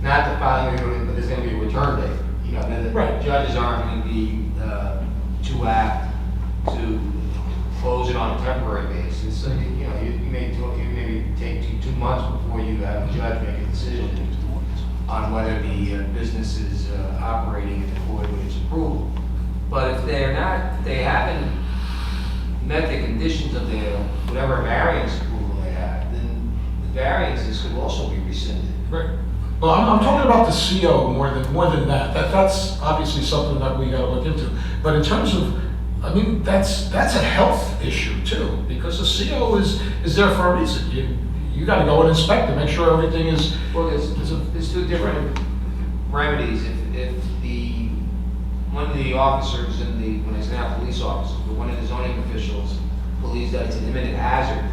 Not the filing, but there's going to be a return date. The Right. Judges aren't going to be too apt to close it on a temporary basis. So, you may take 2 months before you have a judge make a decision on whether the business is operating in accord with its approval. But if they haven't met the conditions of their whatever variance approval they have, then the variances could also be rescinded. Right. Well, I'm talking about the CO more than that. That's obviously something that we got to look into. But in terms of, that's a health issue too, because the CO is there for a reason. You got to go and inspect it, make sure everything is. Well, there's 2 different remedies. If one of the officers when it's now police officers, but one of the zoning officials believes that it's an imminent hazard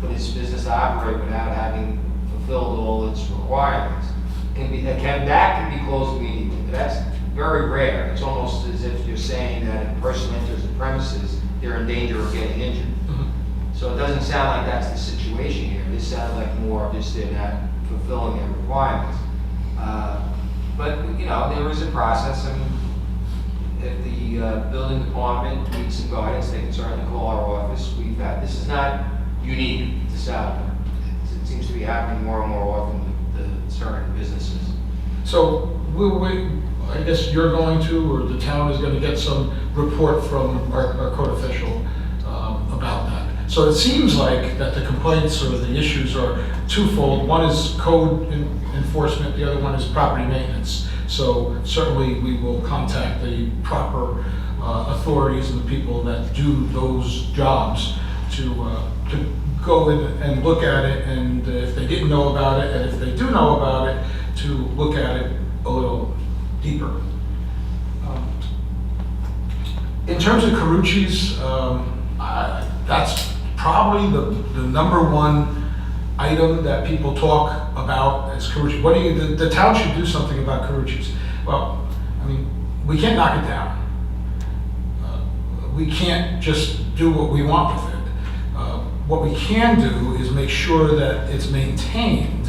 for this business to operate without having fulfilled all its requirements, that can be closed immediately. But that's very rare. It's almost as if you're saying that if a person enters the premises, they're in danger of getting injured. So it doesn't sound like that's the situation here. This sounds like more of just they're not fulfilling their requirements. But there is a process. If the building department needs some guidance, they can certainly call our office. This is not unique to Southport. It seems to be happening more and more often with certain businesses. So I guess you're going to, or the town is going to get some report from our code official about that. So it seems like that the complaints or the issues are twofold. One is code enforcement, the other one is property maintenance. So certainly we will contact the proper authorities and the people that do those jobs to go in and look at it, and if they didn't know about it, and if they do know about it, to look at it a little deeper. In terms of Carucci's, that's probably the number one item that people talk about as Carucci. The town should do something about Carucci's. Well, we can't knock it down. We can't just do what we want with it. What we can do is make sure that it's maintained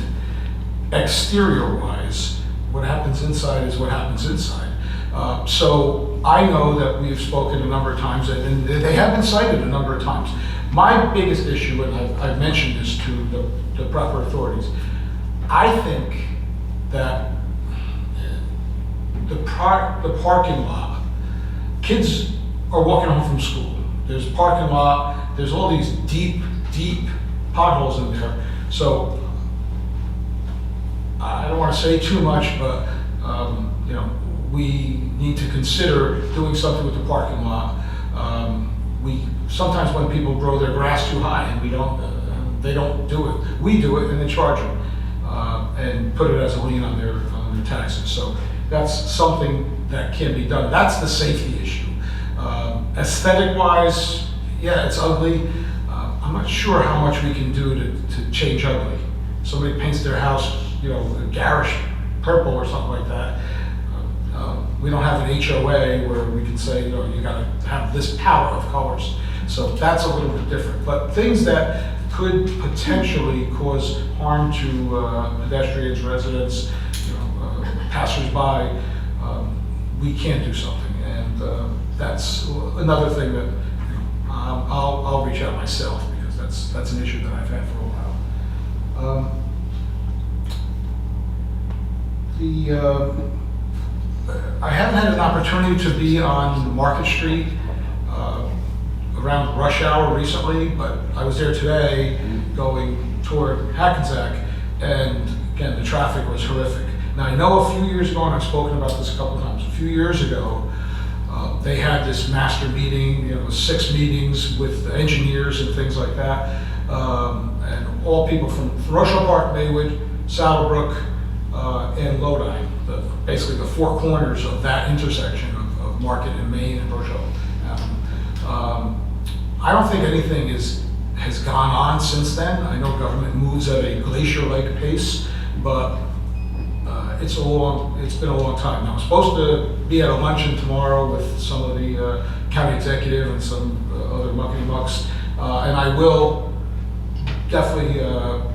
exterior-wise. What happens inside is what happens inside. So I know that we've spoken a number of times, and they have been cited a number of times. My biggest issue, and I've mentioned this to the proper authorities, I think that the parking lot, kids are walking home from school. There's parking lot, there's all these deep potholes in there. So I don't want to say too much, but you know, we need to consider doing something with the parking lot. Sometimes when people grow their grass too high and they don't do it. We do it and then charge them and put it as a lien on their taxes. So that's something that can be done. That's the safety issue. Aesthetic-wise, yeah, it's ugly. I'm not sure how much we can do to change ugly. Somebody paints their house, you know, garish purple or something like that. We don't have an HOA where we can say, you know, you gotta have this palette of colors. So that's a little bit different. But things that could potentially cause harm to pedestrians, residents, you know, passersby, we can do something. And that's another thing that, you know, I'll reach out myself, because that's an issue that I've had for a while. I haven't had an opportunity to be on Market Street around rush hour recently, but I was there today going toward Hackensack, and again, the traffic was horrific. Now, I know a few years ago, and I've spoken about this a couple of times, a few years ago, they had this master meeting, you know, 6 meetings with the engineers and things like that, and all people from Rochelle Park, Maywood, Saddlebrook, and Lodi, basically the 4 corners of that intersection of Market and Main and Rochelle Avenue. I don't think anything has gone on since then. I know government moves at a glacier-like pace, but it's been a long time. Now, I'm supposed to be at a luncheon tomorrow with some of the county executive and some other muckety-mucks, and I will definitely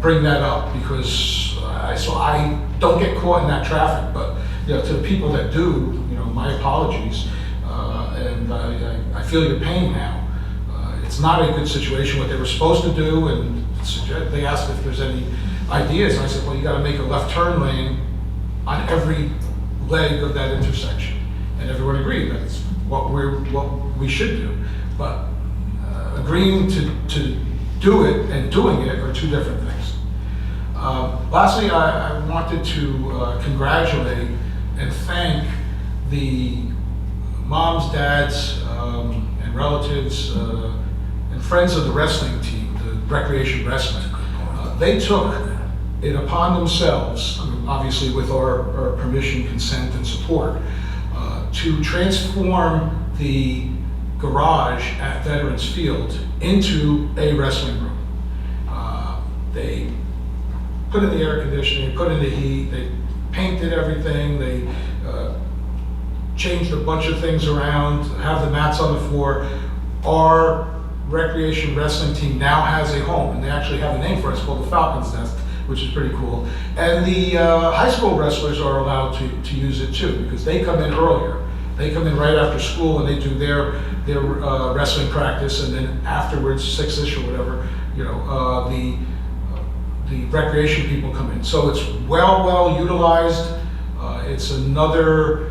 bring that up, because so I don't get caught in that traffic. But you know, to the people that do, you know, my apologies, and I feel your pain now. It's not a good situation what they were supposed to do, and they asked if there's any ideas, and I said, well, you got to make a left turn lane on every leg of that intersection, and everyone agreed that's what we should do. But agreeing to do it and doing it are 2 different things. Lastly, I wanted to congratulate and thank the moms, dads, and relatives and friends of the wrestling team, the recreation wrestling. They took it upon themselves, obviously with our permission, consent, and support, to transform the garage at Veterans Field into a wrestling room. They put in the air conditioning, put in the heat, they painted everything, they changed a bunch of things around, have the mats on the floor. Our recreation wrestling team now has a home, and they actually have a name for it. It's called the Falcon's Nest, which is pretty cool. And the high school wrestlers are allowed to use it too, because they come in earlier. They come in right after school and they do their wrestling practice, and then afterwards, 6-ish or whatever, you know, the recreation people come in. So it's well utilized. It's another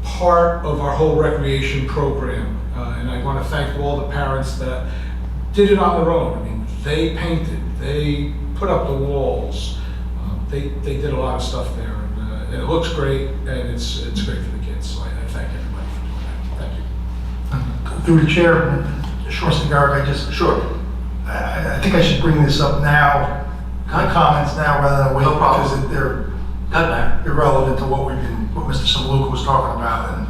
part of our whole recreation program. And I want to thank all the parents that did it on their own. I mean, they painted, they put up the walls, they did a lot of stuff there, and it looks great, and it's great for the kids. So I thank everybody for doing that. Thank you. Through the chair, Trustee Garrett, Sure. I think I should bring this up now, my comments now rather than wait, No problem. because they're Good, man. irrelevant to what Mr. Saluka was talking about, and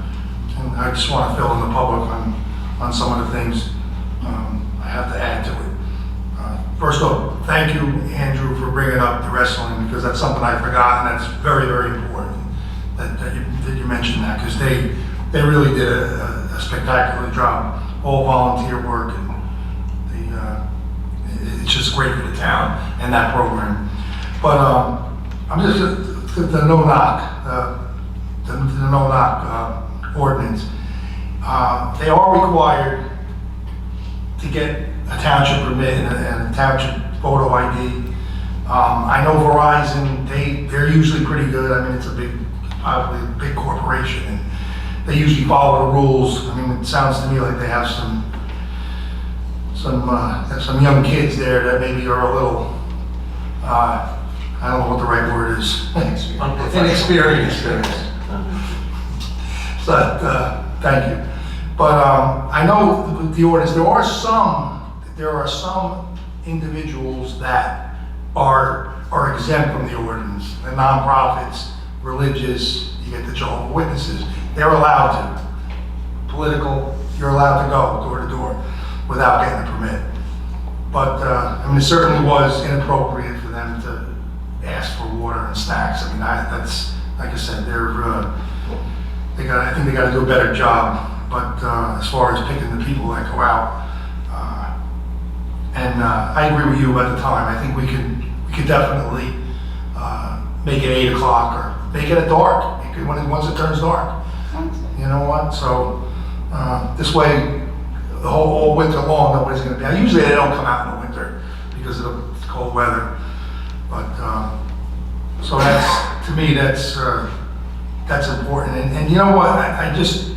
I just want to fill in the public on some of the things I have to add to it. First off, thank you, Andrew, for bringing up the wrestling, because that's something I forgot, and that's very, very important that you mentioned that, because they really did a spectacular job, all volunteer work, and it's just great for the town and that program. But I'm just the no-knock, the no-knock ordinance. They are required to get a township permit and a township photo ID. I know Verizon, they're usually pretty good. I mean, it's probably a big corporation, and they usually follow the rules. I mean, it sounds to me like they have some young kids there that maybe are a little, I don't know what the right word is. Inexperienced. But, thank you. But I know the ordinance, there are some individuals that are exempt from the ordinance. The nonprofits, religious, you get the Jehovah's Witnesses, they're allowed to. Political, you're allowed to go door to door without getting a permit. But, I mean, it certainly was inappropriate for them to ask for water and snacks. I mean, that's, like I said, I think they gotta do a better job. But as far as picking the people that go out, and I agree with you at the time. I think we could definitely make it 8 o'clock or make it at dark. Make it once it turns dark. You know what? So this way, the whole winter long, nobody's going to be. Usually they don't come out in the winter because of the cold weather. But so that's, to me, that's important. And you know what? I just,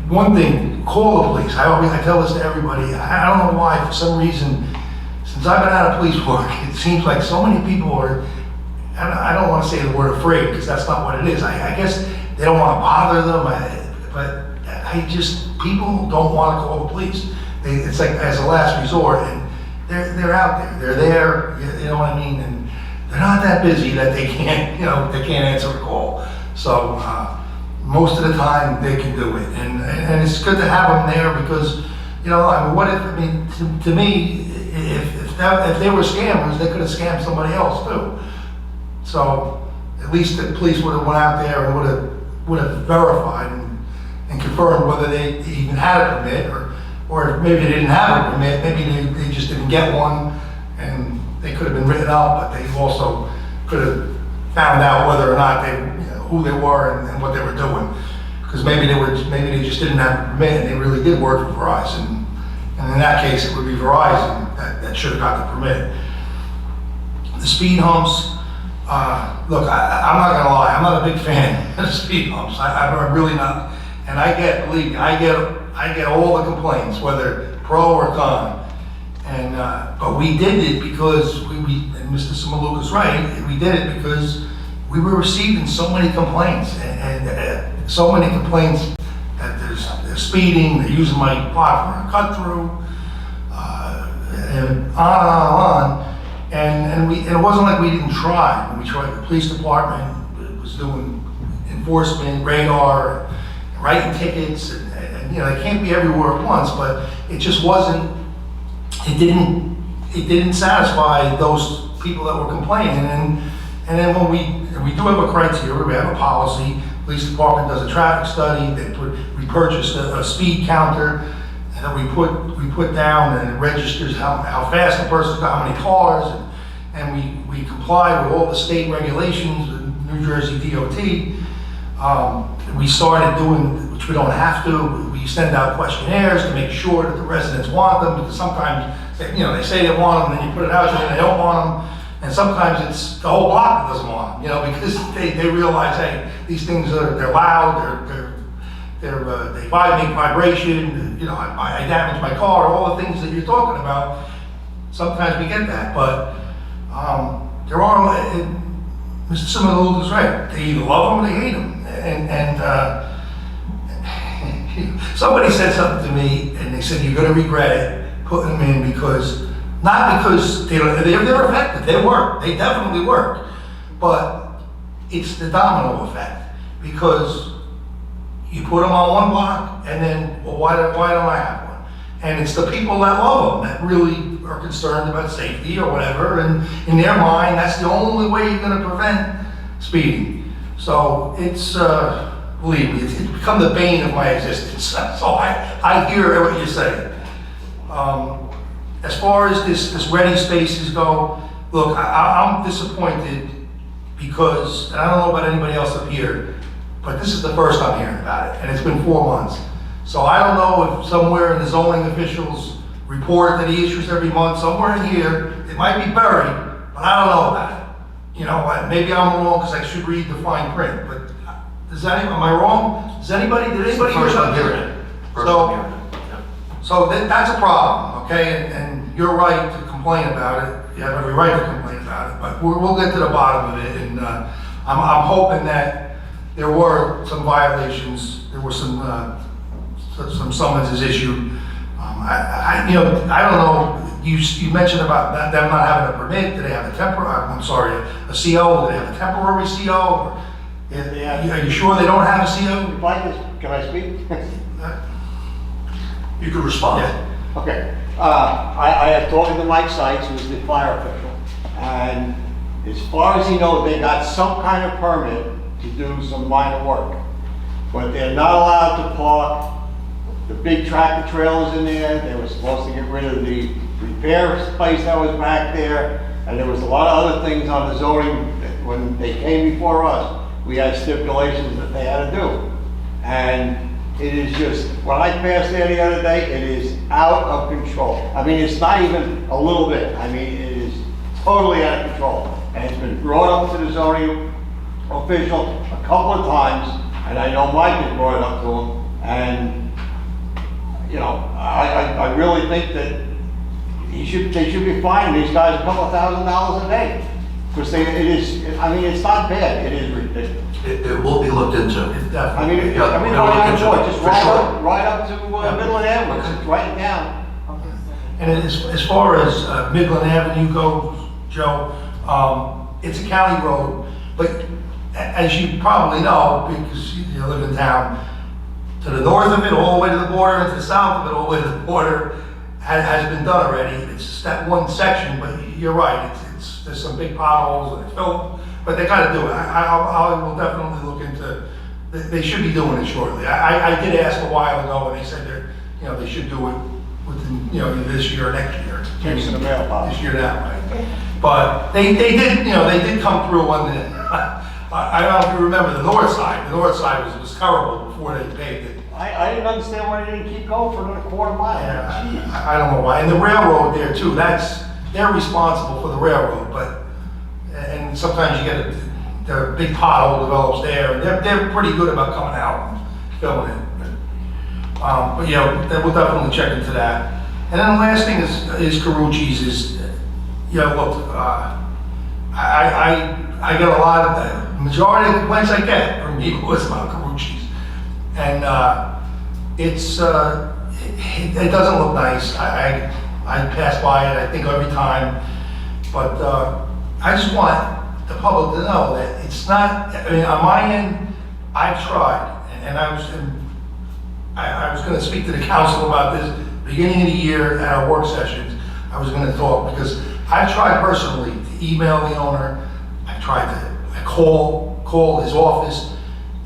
one thing, call the police. I tell this to everybody. I don't know why, for some reason, since I've been out of police work, it seems like so many people are, I don't want to say the word afraid, because that's not what it is. I guess they don't want to bother them, but people don't want to call the police. It's like as a last resort, and they're out there. They're there, you know what I mean? And they're not that busy that they can't, they can't answer a call. So most of the time they can do it, and it's good to have them there because, to me, if they were scammers, they could have scammed somebody else too. So at least the police would have went out there and would have verified and confirmed whether they even had a permit, or maybe they didn't have a permit, maybe they just didn't get one, and they could have been written up, but they also could have found out whether or not who they were and what they were doing, because maybe they just didn't have a permit and they really did work for Verizon, and in that case it would be Verizon that should have got the permit. The speed humps. Look, I'm not gonna lie, I'm not a big fan of speed humps. I'm really not. And believe me, I get all the complaints, whether pro or con. And but we did it because and Mr. Samaluka's right, we did it because we were receiving so many complaints and so many complaints that they're speeding, they're using my plot for a cut through, and on. And it wasn't like we didn't try. When we tried, the police department was doing enforcement, radar, writing tickets, and they can't be everywhere at once, but it just wasn't, it didn't satisfy those people that were complaining. And then when we do have a criteria, we have a policy, police department does a traffic study, we purchased a speed counter, and then we put down, and it registers how fast the person's got, how many cars, and we comply with all the state regulations, the New Jersey DOT. We started doing, which we don't have to, we send out questionnaires to make sure that the residents want them, because sometimes they say they want them, and then you put it out there and they don't want them, and sometimes it's the whole block that doesn't want them, because they realize, hey, these things they're loud, they make vibration, I damage my car, all the things that you're talking about. Sometimes we get that, but there are, Mr. Similar is right, they either love them or they hate them. And somebody said something to me, and they said, you're gonna regret it, putting them in, not because they're effective, they definitely work, but it's the domino effect, because you put them on one block, and then, well, why don't I have one? And it's the people that love them that really are concerned about safety or whatever, and in their mind, that's the only way you're gonna prevent speeding. So it's, believe me, it's become the bane of my existence. So I hear what you're saying. As far as this ready spaces go, look, I'm disappointed because, and I don't know about anybody else up here, but this is the first I'm hearing about it, and it's been 4 months. So I don't know if somewhere in the zoning officials report that he issues every month, somewhere in here, it might be buried, but I don't know about it. You know, maybe I'm wrong because I should read the fine print, but am I wrong? Did anybody First hear I'm that? hearing it. First So- I'm hearing it. Yep. So that's a problem, okay? And you're right to complain about it. You have every right to complain about it, but we'll get to the bottom of it. And I'm hoping that there were some violations, there were some summonses issued. I don't know, you mentioned about them not having a permit. Do they have a a CO? Do they have a temporary CO? Or, are you sure they don't have a CO? If I can I speak? You can respond. Yeah. Okay. I have talked to Mike Sykes, who's the fire official, and as far as he knows, they got some kind of permit to do some minor work. But they're not allowed to park the big tractor trailers in there. They were supposed to get rid of the repair space that was back there. And there was a lot of other things on the zoning that when they came before us, we had stipulations that they had to do. And it is just, when I passed there the other day, it is out of control. I mean, it's not even a little bit. I mean, it is totally out of control. And it's been brought up to the zoning official a couple of times, and I know Mike has brought it up to him. And, you know, I really think that they should be fining these guys a couple of $1,000s a day. Because it's not bad, it is ridiculous. It will be looked into. I mean, Yeah, we're everybody gonna look on into board, it, just for ride sure. up to Midland Avenue, just write it down. And as far as Midland Avenue goes, Joe, it's a county road, but as you probably know, because you live in town, to the north of it, all the way to the border, and to the south of it, all the way to the border, has been done already. It's just that one section, but you're right, there's some big potholes and it's filled, but they gotta do it. I will definitely look into, they should be doing it shortly. I did ask a while ago, and they said they should do it within, either this year or next year. Checks in the mailbox. This year now, right? But they did come through on the, I don't know if you remember the north side was terrible before they paved it. I didn't understand why they didn't keep going for another quarter mile. Yeah, I don't know why. And the railroad there too, they're responsible for the railroad, and sometimes you get the big pothole develops there, and they're pretty good about coming out and filling it. But we'll definitely check into that. And then the last thing is Carucci's look, I get a lot of the majority of the complaints I get from people is about Carucci's. And it doesn't look nice. I pass by it, I think, every time. But I just want the public to know that it's not, on my end, I've tried. And I was going to speak to the council about this beginning of the year at our work sessions. I was going to talk because I've tried personally to email the owner. I call his office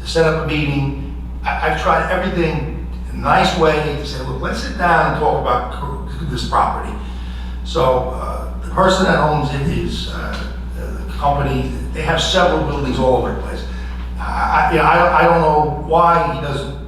to set up a meeting. I've tried everything in a nice way to say, look, let's sit down and talk about this property. So the person that owns it is the company. They have several buildings all over the place. I don't know why he doesn't.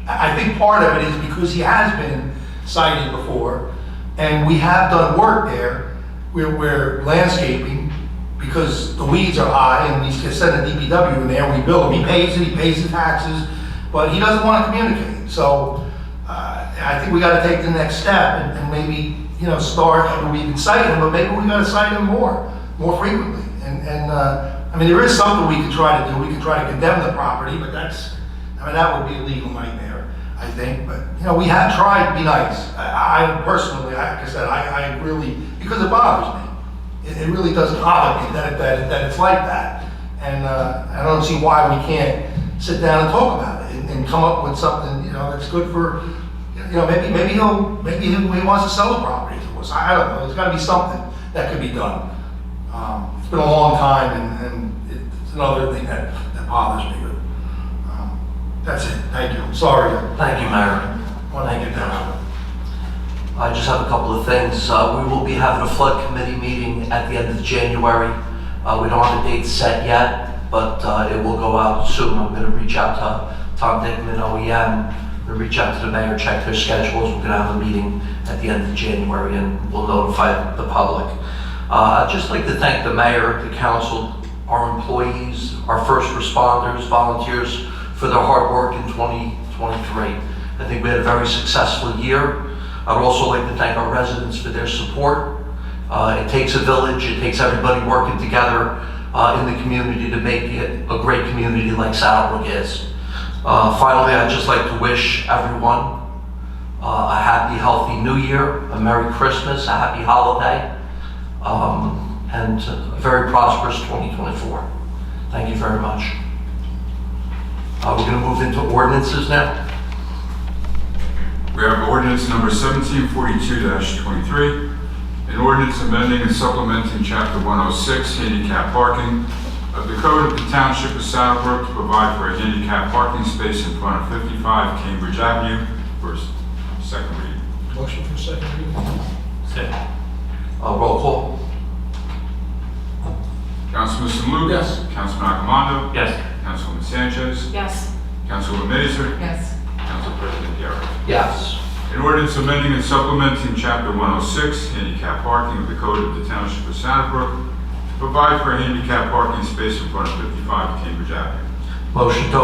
I think part of it is because he has been cited before, and we have done work there. We're landscaping because the weeds are high, and we send a DPW in there. We bill him. He pays it. He pays the taxes, but he doesn't want to communicate. So I think we got to take the next step and maybe start. We've been citing him, but maybe we got to cite him more frequently. And there is something we could try to do. We could try to condemn the property, but that would be a legal nightmare, I think. But we have tried to be nice. I personally, like I said, I really, because it bothers me. It really does bother me that it's like that. And I don't see why we can't sit down and talk about it and come up with something that's good for maybe he wants to sell the property to us. I don't know. There's got to be something that could be done. It's been a long time, and it's another thing that bothers me. That's it. Thank you. I'm sorry. Thank you, Mayor. Thank you, Councilman. I just have a couple of things. We will be having a flood committee meeting at the end of January. We don't have a date set yet, but it will go out soon. I'm going to reach out to Tom Dickman, OEM, We'll reach out to the mayor, check their schedules. We're gonna have a meeting at the end of January and we'll notify the public. I'd just like to thank the mayor, the council, our employees, our first responders, volunteers for their hard work in 2023. I think we had a very successful year. I'd also like to thank our residents for their support. It takes a village, it takes everybody working together in the community to make it a great community like Saddlebrook is. Finally, I'd just like to wish everyone a happy, healthy New Year, a Merry Christmas, a happy holiday, and a very prosperous 2024. Thank you very much. We're going to move into ordinances now. We have ordinance number 1742-23, an ordinance amending and supplementing Chapter 106, handicap parking of the Code of the Township of Saddlebrook to provide for a handicap parking space in front of 55 Cambridge Avenue for second reading. Motion for second reading? Second. Roll call. Councilman Luke? Yes. Councilman Accomando? Yes. Councilwoman Sanchez? Yes. Councilwoman Mazer? Yes. Council President Garrett. Yes. An ordinance amending and supplementing Chapter 106, handicap parking of the Code of the Township of Saddlebrook to provide for a handicap parking space in front of 55 Cambridge Avenue. Motion to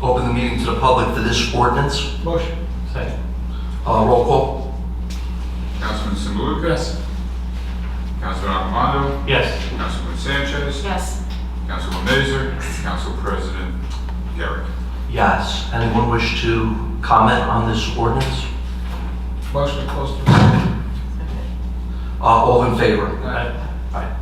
open the meeting to the public for this ordinance. Motion. Second. Roll call. Councilman Simaluka? Yes. Councilman Accomando? Yes. Councilwoman Sanchez? Yes. Councilwoman Mazer? Council President Garrett. Yes. Anyone wish to comment on this ordinance? Motion to close the meeting. All in favor? Aye. Aye.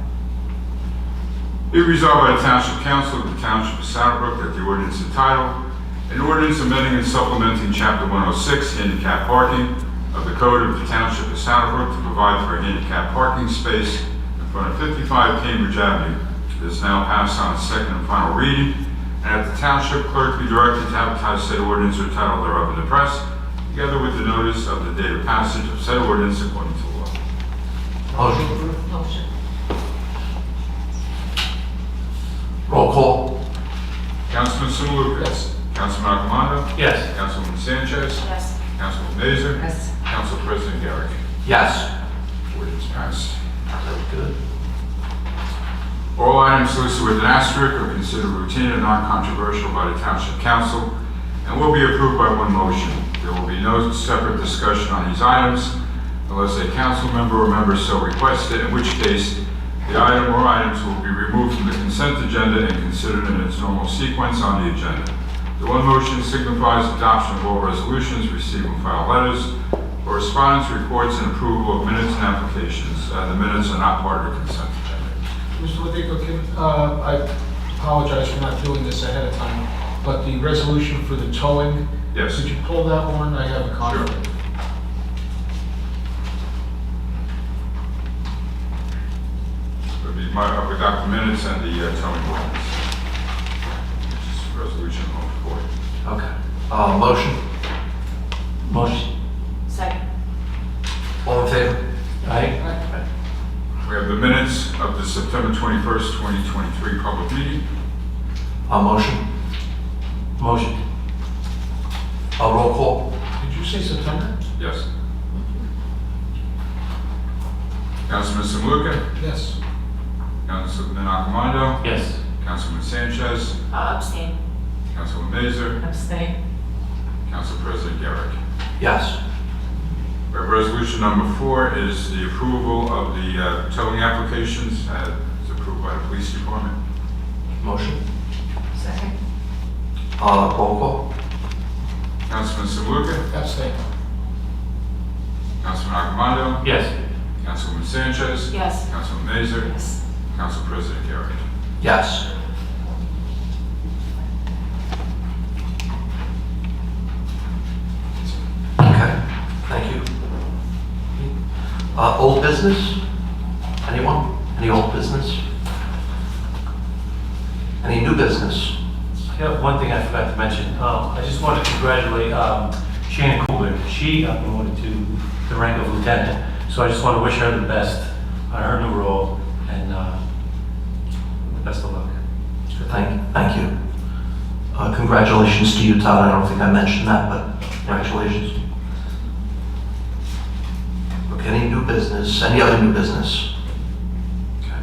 Be resolved by the Township Council of the Township of Saddlebrook that the ordinance entitled, an ordinance amending and supplementing Chapter 106, handicap parking of the Code of the Township of Saddlebrook to provide for a handicap parking space in front of 55 Cambridge Avenue. This is now passed on its second and final reading, and that the Township Clerk be directed to advertise said ordinance or title thereof in the press, together with the notice of the date of passage of said ordinance according to law. Motion. Motion. Roll call. Councilman Simaluka? Yes. Councilman Accomando? Yes. Councilwoman Sanchez? Yes. Councilwoman Mazer? Yes. Council President Garrett. Yes. Ordinance passed. Very good. All items listed with an asterisk are considered routine and non-controversial by the Township Council and will be approved by one motion. There will be no separate discussion on these items unless a council member or member so requested, in which case the item or items will be removed from the consent agenda and considered in its normal sequence on the agenda. The one motion signifies adoption of all resolutions, receive and file letters, correspondence, reports, and approval of minutes and applications. The minutes are not part of the consent agenda. Mr. Ladico, I apologize for not doing this ahead of time, but the resolution for the towing, Yes. could you pull that one? I have a conflict. We got the minutes and the towing ordinance. This is resolution 04. Okay. Motion. Motion. Second. All in favor? Aye. We have the minutes of the September 21st, 2023 public meeting. Motion. Motion. Roll call. Did you say September? Yes. Councilman Simaluka? Yes. Councilman Accomando? Yes. Councilman Sanchez? Abstain. Councilman Mazer? Abstain. Council President Garrett. Yes. Resolution number 4 is the approval of the towing applications as approved by the police department. Motion. Second. Roll call. Councilman Simaluka? Abstain. Councilman Accomando? Yes. Councilwoman Sanchez? Yes. Councilman Mazer? Yes. Council President Garrett. Yes. Okay, thank you. Old business? Anyone? Any old business? Any new business? Yeah, one thing I forgot to mention, I just want to congratulate Shannon Cooler. She got promoted to the rank of lieutenant, so I just want to wish her the best on her new role, and best of luck. Thank you. Congratulations to you, Todd. I don't think I mentioned that, but congratulations. Okay, any new business? Any other new business? Okay.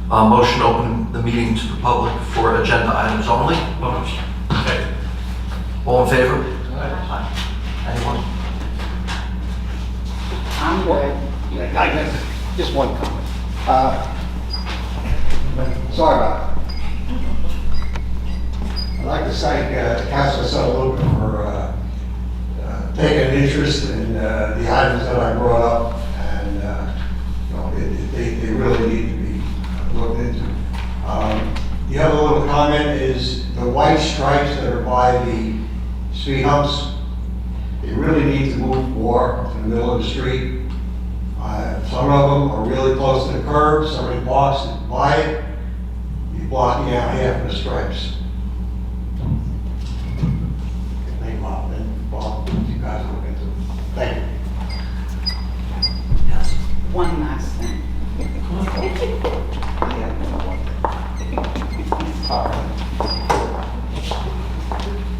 Motion to open the meeting to the public for agenda items only. Motion. Second. All in favor? Aye. Anyone? I'm good. I guess, just one comment. Sorry about it. I'd like to thank Councilor Sutherland for taking an interest in the items that I brought up, and you know, they really need to be looked into. The other little comment is the white stripes that are by the speed humps. They really need to move more to the middle of the street. Some of them are really close to the curb. Somebody walks by it, you're blocking out half of the stripes. Think about it, Bob, you guys look into it. Thank you. Yes. One last thing.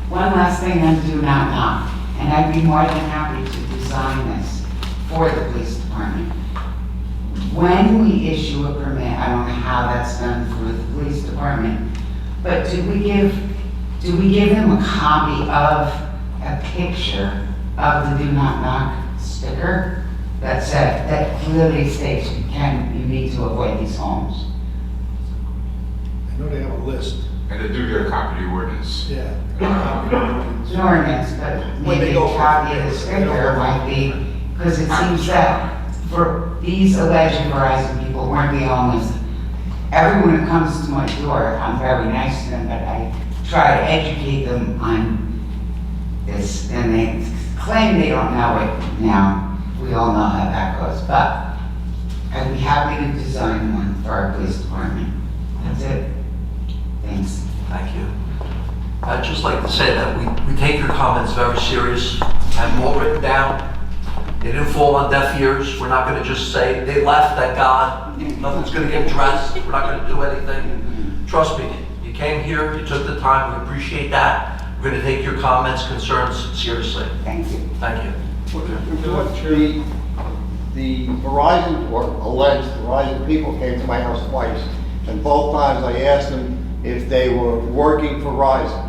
One last thing on do not knock, and I'd be more than happy to design this for the police department. When we issue a permit, I don't know how that's done through the police department, but do we give them a copy of a picture of the do not knock sticker that clearly states you need to avoid these homes? I know they have a list. And they do get a copy of the ordinance. Yeah. An ordinance, but When they maybe go a for copy it, of the they sticker go might be, because it seems that for these alleged Verizon people weren't the only. Everyone who comes to my door, I'm very nice to them, but I try to educate them on this, and they claim they don't know it now. We all know how that goes, but I'd be happy to design one for our police department. That's it. Thanks. Thank you. I'd just like to say that we take your comments very serious. Have them all written down. They didn't fall on deaf ears. We're not going to just say they left, thank God. Nothing's going to get addressed. We're not going to do anything. Trust me, you came here, you took the time, we appreciate that. We're going to take your comments, concerns seriously. Thank you. Thank you. The Verizon, or alleged Verizon people came to my house twice, and both times I asked them if they were working for Verizon.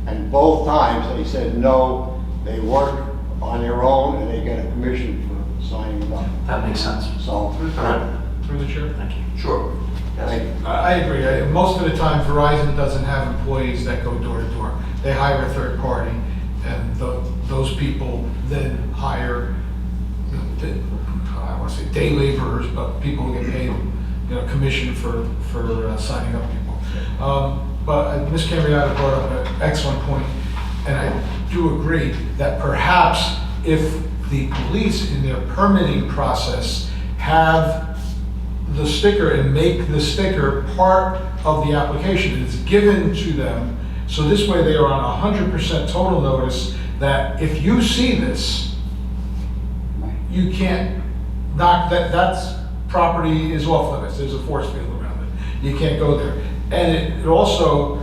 And both times they said no, they work on their own and they get a commission for signing them up. That makes sense. So, All right. Through the chair? Thank you. Sure. thank you. I agree. Most of the time Verizon doesn't have employees that go door to door. They hire a third party, and those people then hire, I want to say day laborers, but people who get paid, commission for signing up people. But Ms. Cambiata brought up an excellent point, and I do agree that perhaps if the police in their permitting process have the sticker and make the sticker part of the application, it's given to them, so this way they are on 100% total notice that if you see this, you can't knock that's property is off limits. There's a force field around it. You can't go there. And it also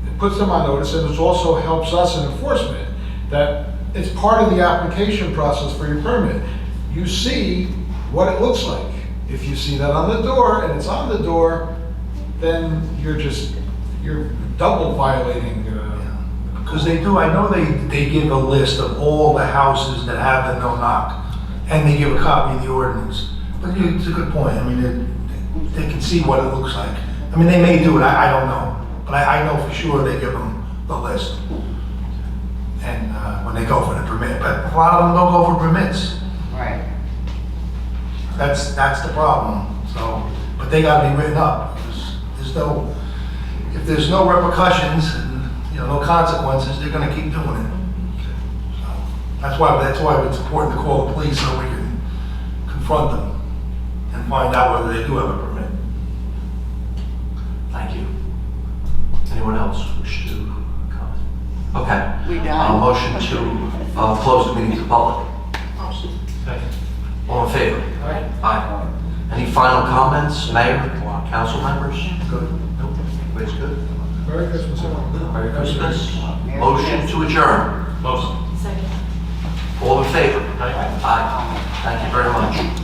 it puts them on notice, and it also helps us in enforcement that it's part of the application process for your permit. You see what it looks like. If you see that on the door and it's on the door, then you're double violating. Because they do, I know they give a list of all the houses that have the no knock, and they give a copy of the ordinance. But it's a good point. I mean, they can see what it looks like. I mean, they may do it, I don't know. But I know for sure they give them the list. And when they go for the permit, but a lot of them don't go for permits. Right. That's the problem. So, but they gotta be written up. If there's no repercussions and no consequences, they're gonna keep doing it. So that's why it's important to call the police so we can confront them and find out whether they do have a permit. Thank you. Anyone else wish to comment? Okay. We done? Motion to close the meeting to the public. Second. All in favor? Aye. Aye. Any final comments, Mayor, council members? Good. Nope. Everybody's good? Merry Christmas, everyone. Merry Christmas. Motion to adjourn. Motion. Second. All in favor? Aye. Aye. Thank you very much.